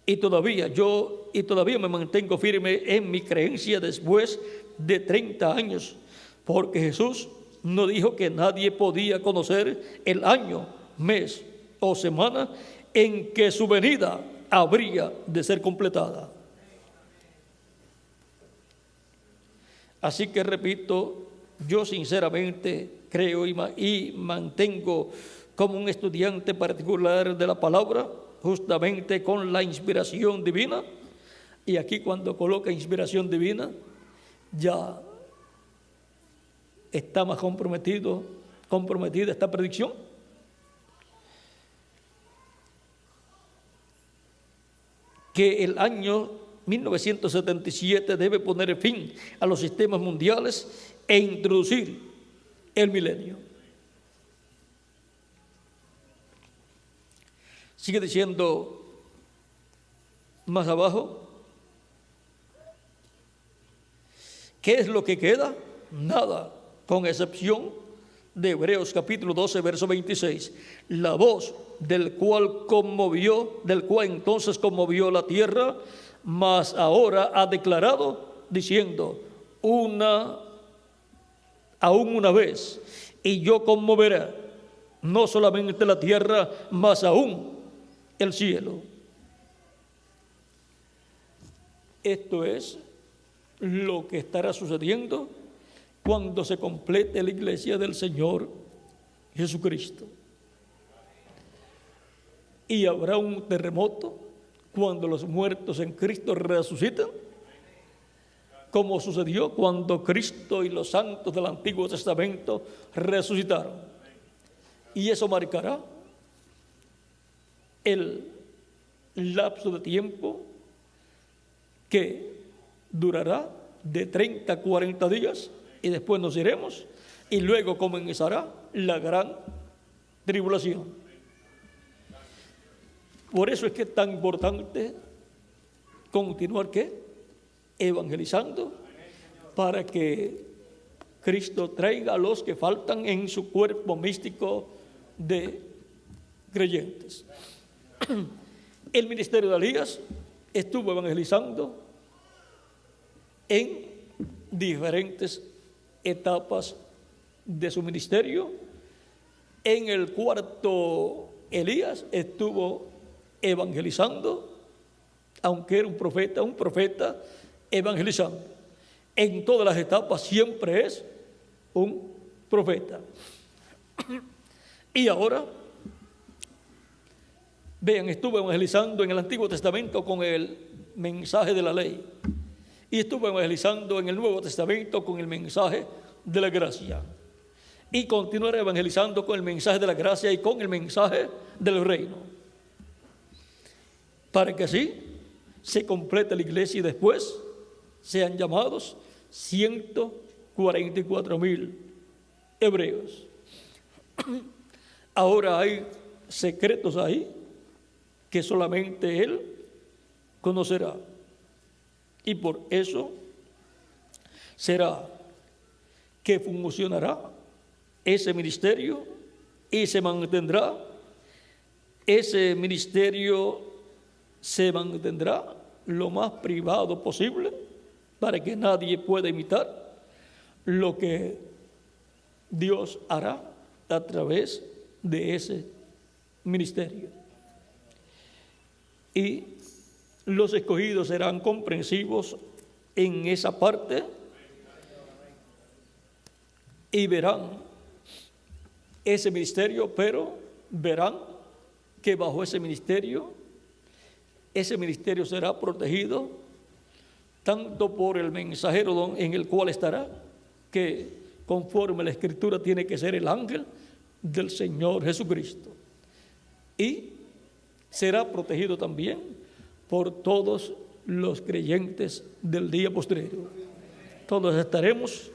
y todavía me mantengo firme en mi creencia después de 30 años, porque Jesús no dijo que nadie podía conocer el año, mes o semana en que su venida habría de ser completada. Así que repito, yo sinceramente creo y mantengo como un estudiante particular de la palabra, justamente con la inspiración divina. Y aquí, cuando coloca inspiración divina, ya está más comprometida esta predicción. Que el año 1977 debe poner fin a los sistemas mundiales e introducir el milenio. Sigue diciendo más abajo: ¿qué es lo que queda? Nada, con excepción de Hebreos capítulo 12, verso 26. La voz del cual entonces conmovió la tierra, mas ahora ha declarado diciendo: aún una vez, y yo conmoveré no solamente la tierra, mas aún el cielo. Esto es lo que estará sucediendo cuando se complete la iglesia del Señor Jesucristo. Y habrá un terremoto cuando los muertos en Cristo resucitan. como sucedió cuando Cristo y los santos del Antiguo Testamento resucitaron. Y eso marcará el lapso de tiempo que durará de 30 a 40 días y después nos iremos y luego comenzará la gran tribulación. Por eso es que es tan importante continuar evangelizando, para que Cristo traiga a los que faltan en su cuerpo místico de creyentes. El ministerio de Elías estuvo evangelizando en diferentes etapas de su ministerio. En el cuarto, Elías estuvo evangelizando, aunque era un profeta evangelizando. En todas las etapas siempre es un profeta. Y ahora, vean, estuvo evangelizando en el Antiguo Testamento con el mensaje de la ley, y estuvo evangelizando en el Nuevo Testamento con el mensaje de la gracia, y continuará evangelizando con el mensaje de la gracia y con el mensaje del reino, para que así se complete la iglesia y después sean llamados 144,000 hebreos. Ahora hay secretos ahí que solamente Él conocerá, y por eso será que funcionará ese ministerio y se mantendrá. Ese ministerio se mantendrá lo más privado posible para que nadie pueda imitar lo que Dios hará a través de ese ministerio. Y los escogidos serán comprensivos en esa parte y verán ese ministerio, pero verán que bajo ese ministerio será protegido tanto por el mensajero en el cual estará, que conforme la Escritura tiene que ser el ángel del Señor Jesucristo, y será protegido también por todos los creyentes del día postrero. Todos estaremos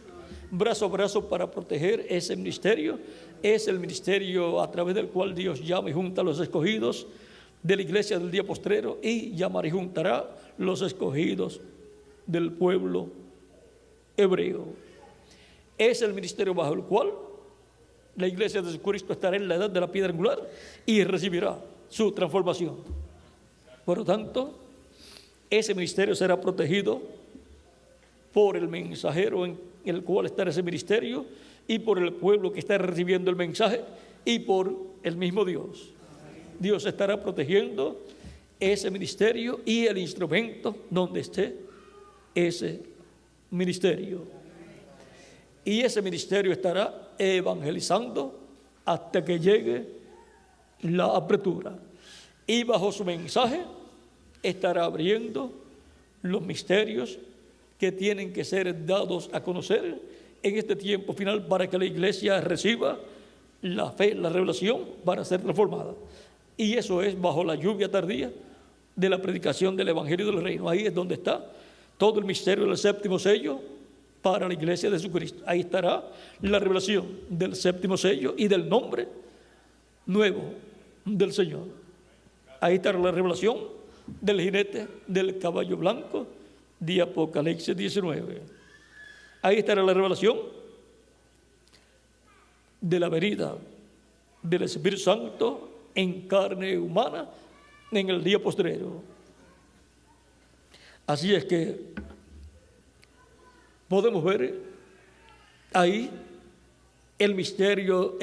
brazo a brazo para proteger ese ministerio. Es el ministerio a través del cual Dios llama y junta a los escogidos de la iglesia del día postrero, y llamará y juntará los escogidos del pueblo hebreo. Es el ministerio bajo el cual la iglesia de Jesucristo estará en la edad de la piedra angular y recibirá su transformación. Por lo tanto, ese ministerio será protegido por el mensajero en el cual estará ese ministerio, y por el pueblo que está recibiendo el mensaje, y por el mismo Dios. Dios estará protegiendo ese ministerio y el instrumento donde esté ese ministerio. Y ese ministerio estará evangelizando hasta que llegue la apertura. Y bajo su mensaje estará abriendo los misterios que tienen que ser dados a conocer en este tiempo final, para que la iglesia reciba la fe, la revelación, para ser transformada. Y eso es bajo la lluvia tardía de la predicación del Evangelio del Reino. Ahí es donde está todo el misterio del séptimo sello para la iglesia de Jesucristo. Ahí estará la revelación del séptimo sello y del nombre nuevo del Señor. Ahí estará la revelación del jinete del caballo blanco de Apocalipsis 19. Ahí estará la revelación de la venida del Espíritu Santo en carne humana en el día postrero. Así es que podemos ver ahí el ministerio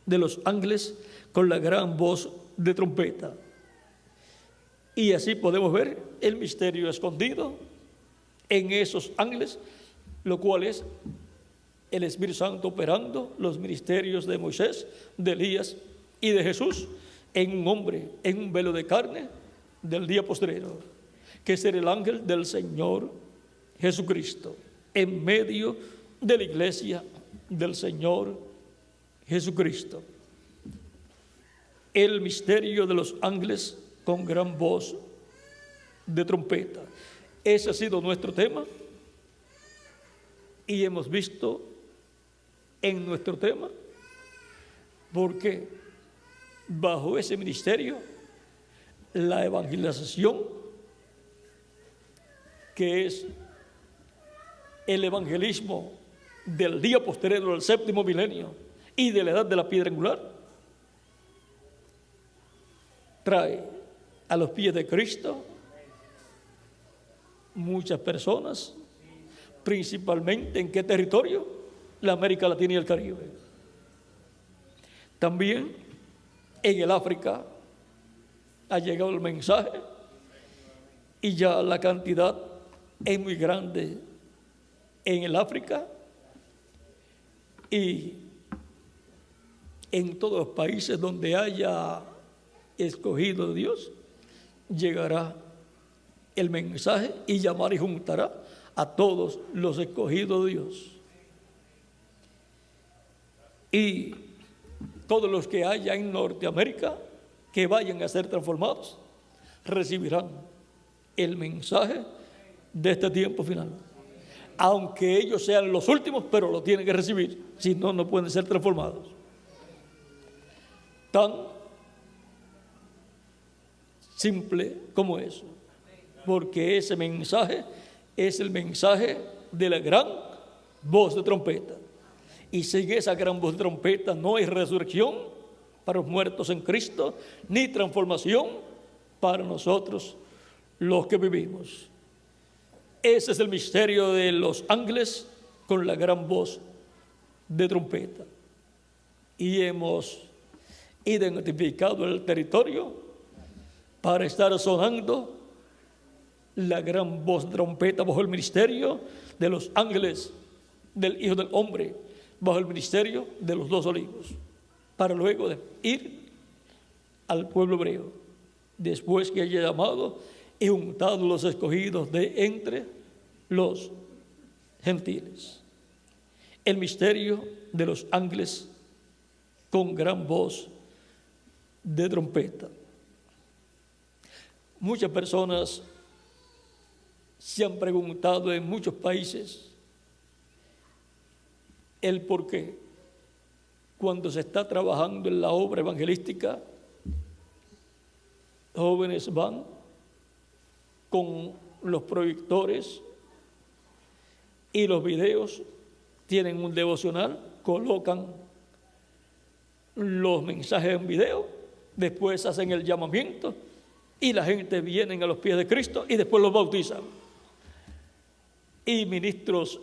de los ángeles con la gran voz de trompeta. Y así podemos ver el misterio escondido en esos ángeles, lo cual es el Espíritu Santo operando los ministerios de Moisés, de Elías y de Jesús en un hombre, en un velo de carne del día postrero, que es el ángel del Señor Jesucristo, en medio de la iglesia del Señor Jesucristo. El misterio de los ángeles con gran voz de trompeta. Ese ha sido nuestro tema y hemos visto en nuestro tema porque bajo ese ministerio la evangelización, que es el evangelismo del día posterior al séptimo milenio y de la edad de la piedra angular, trae a los pies de Cristo muchas personas, principalmente ¿en qué territorio? La América Latina y el Caribe. También en el África ha llegado el mensaje y ya la cantidad es muy grande en el África y en todos los países donde haya escogido de Dios, llegará el mensaje y llamará y juntará a todos los escogidos de Dios. Y todos los que haya en Norteamérica que vayan a ser transformados recibirán el mensaje de este tiempo final. Aunque ellos sean los últimos, pero lo tienen que recibir, si no, no pueden ser transformados. Tan simple como eso, porque ese mensaje es el mensaje de la gran voz de trompeta. Y sin esa gran voz de trompeta no hay resurrección para los muertos en Cristo, ni transformación para nosotros los que vivimos. Ese es el misterio de los ángeles con la gran voz de trompeta. Y hemos identificado el territorio para estar sonando la gran voz de trompeta bajo el ministerio de los ángeles del Hijo del Hombre, bajo el ministerio de los 2 olivos, para luego de ir al pueblo hebreo, después que haya llamado y juntado los escogidos de entre los gentiles. El misterio de los ángeles con gran voz de trompeta. Muchas personas se han preguntado en muchos países el por qué, cuando se está trabajando en la obra evangelística, jóvenes van con los proyectores y los videos, tienen un devocional, colocan los mensajes en video, después hacen el llamamiento y la gente viene a los pies de Cristo y después los bautizan. Y ministros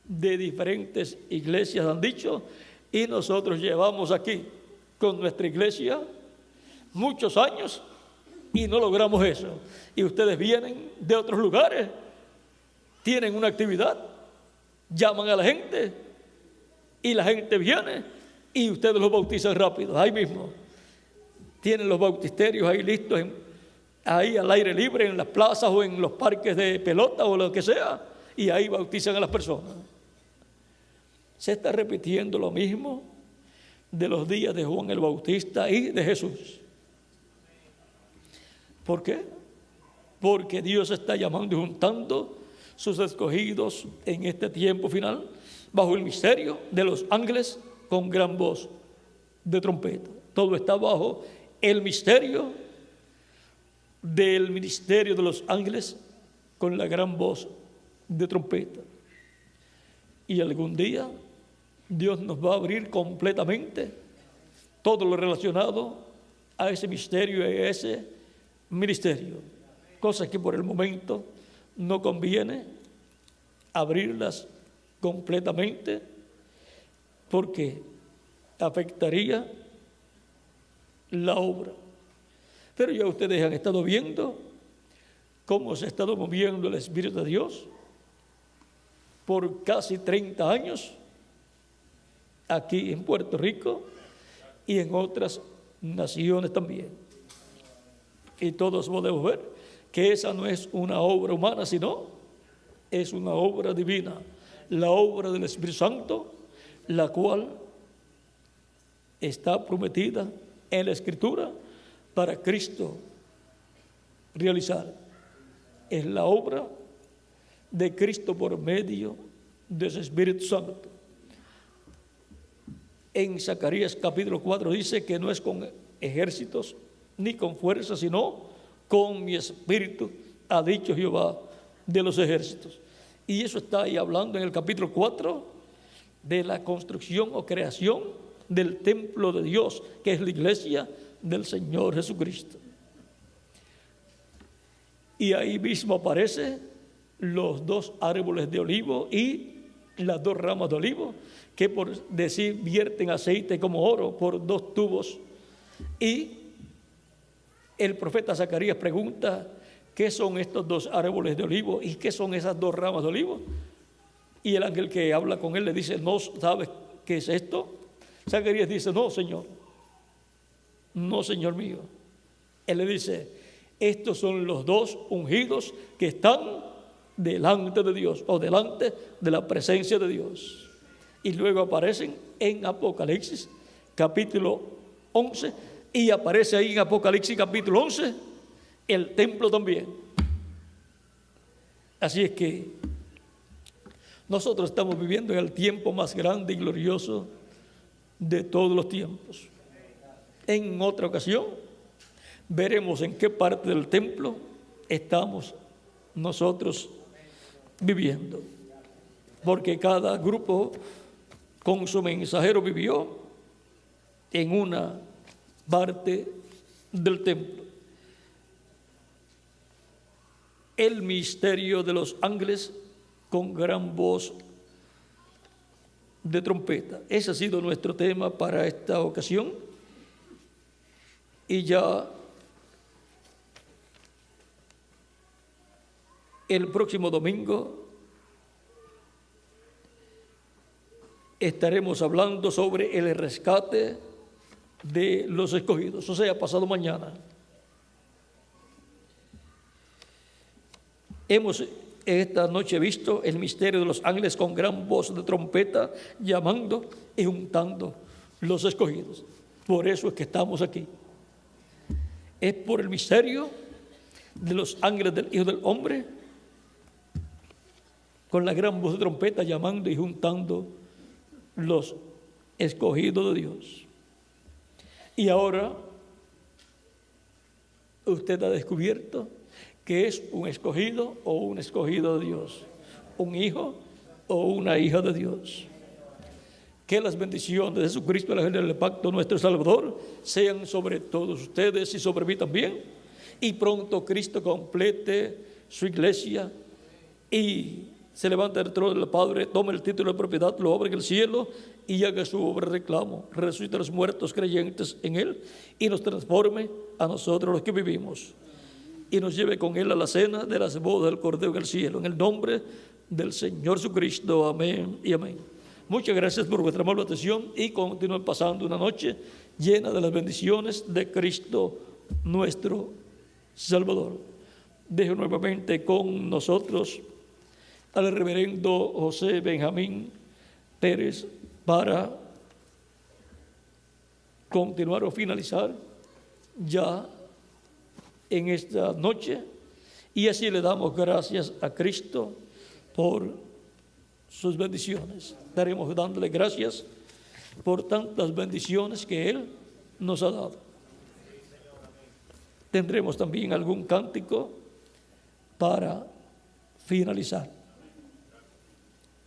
de diferentes iglesias han dicho, y nosotros llevamos aquí con nuestra iglesia muchos años y no logramos eso. Y ustedes vienen de otros lugares, tienen una actividad, llaman a la gente y la gente viene y ustedes los bautizan rápido, ahí mismo. Tienen los bautisterios ahí listos, ahí al aire libre, en las plazas o en los parques de pelota o lo que sea, y ahí bautizan a las personas. Se está repitiendo lo mismo de los días de Juan el Bautista y de Jesús. ¿Por qué? Porque Dios está llamando y juntando sus escogidos en este tiempo final bajo el misterio de los ángeles con gran voz de trompeta. Todo está bajo el misterio del ministerio de los ángeles con la gran voz de trompeta. Y algún día Dios nos va a abrir completamente todo lo relacionado a ese misterio y a ese ministerio. Cosas que por el momento no conviene abrirlas completamente porque afectaría la obra. Pero ya ustedes han estado viendo cómo se ha estado moviendo el Espíritu de Dios por casi 30 años aquí en Puerto Rico y en otras naciones también. Y todos podemos ver que esa no es una obra humana, sino es una obra divina, la obra del Espíritu Santo, la cual está prometida en la Escritura para Cristo realizar. Es la obra de Cristo por medio de su Espíritu Santo. En Zacarías capítulo 4 dice que no es con ejércitos ni con fuerza, sino con mi espíritu, ha dicho Jehová de los ejércitos. Y eso está ahí hablando en el capítulo 4 de la construcción o creación del templo de Dios, que es la iglesia del Señor Jesucristo. Y ahí mismo aparecen los 2 árboles de olivo y las 2 ramas de olivo, que por decir vierten aceite como oro por 2 tubos. Y el profeta Zacarías pregunta: ¿qué son estos 2 árboles de olivo y qué son esas 2 ramas de olivo? Y el ángel que habla con él le dice: ¿no sabes qué es esto? Zacarías dice: no, Señor, no, Señor mío. Él le dice: estos son los 2 ungidos que están delante de Dios, o delante de la presencia de Dios. Y luego aparecen en Apocalipsis capítulo 11, y aparece ahí en Apocalipsis capítulo 11 el templo también. Así es que nosotros estamos viviendo en el tiempo más grande y glorioso de todos los tiempos. En otra ocasión veremos en qué parte del templo estamos nosotros viviendo, porque cada grupo con su mensajero vivió en una parte del templo. El misterio de los ángeles con gran voz de trompeta. Ese ha sido nuestro tema para esta ocasión. Y ya el próximo domingo estaremos hablando sobre el rescate de los escogidos, o sea, pasado mañana. Hemos esta noche visto el misterio de los ángeles con gran voz de trompeta, llamando y juntando los escogidos. Por eso es que estamos aquí. Es por el misterio de los ángeles del Hijo del Hombre, con la gran voz de trompeta, llamando y juntando los escogidos de Dios. Y ahora usted ha descubierto que es un escogido o un escogido de Dios, un hijo o una hija de Dios. Que las bendiciones de Jesucristo, el ángel del pacto, nuestro Salvador, sean sobre todos ustedes y sobre mí también. Y pronto Cristo complete su iglesia y se levanta del trono del Padre, tome el título de propiedad, lo abra en el cielo y haga su obra de reclamo, resucite a los muertos creyentes en Él y nos transforme a nosotros los que vivimos y nos lleve con Él a la cena de las bodas del Cordero en el cielo. En el nombre del Señor Jesucristo, amén y amén. Muchas gracias por vuestra amable atención y continúen pasando una noche llena de las bendiciones de Cristo nuestro Salvador. Dejo nuevamente con nosotros al reverendo José Benjamín Pérez para continuar o finalizar ya en esta noche, y así le damos gracias a Cristo por sus bendiciones. Estaremos dándole gracias por tantas bendiciones que Él nos ha dado. Tendremos también algún cántico para finalizar.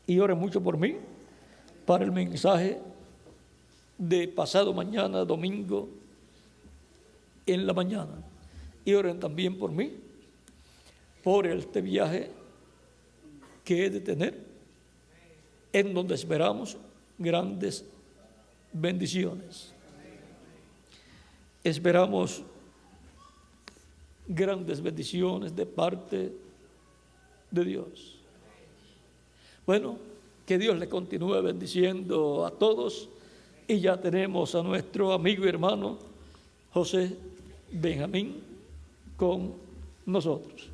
Y oren mucho por mí, para el mensaje de pasado mañana, domingo, en la mañana. Y oren también por mí, por este viaje que he de tener, en donde esperamos grandes bendiciones. Esperamos grandes bendiciones de parte de Dios. Bueno, que Dios le continúe bendiciendo a todos, y ya tenemos a nuestro amigo y hermano José Benjamín con nosotros.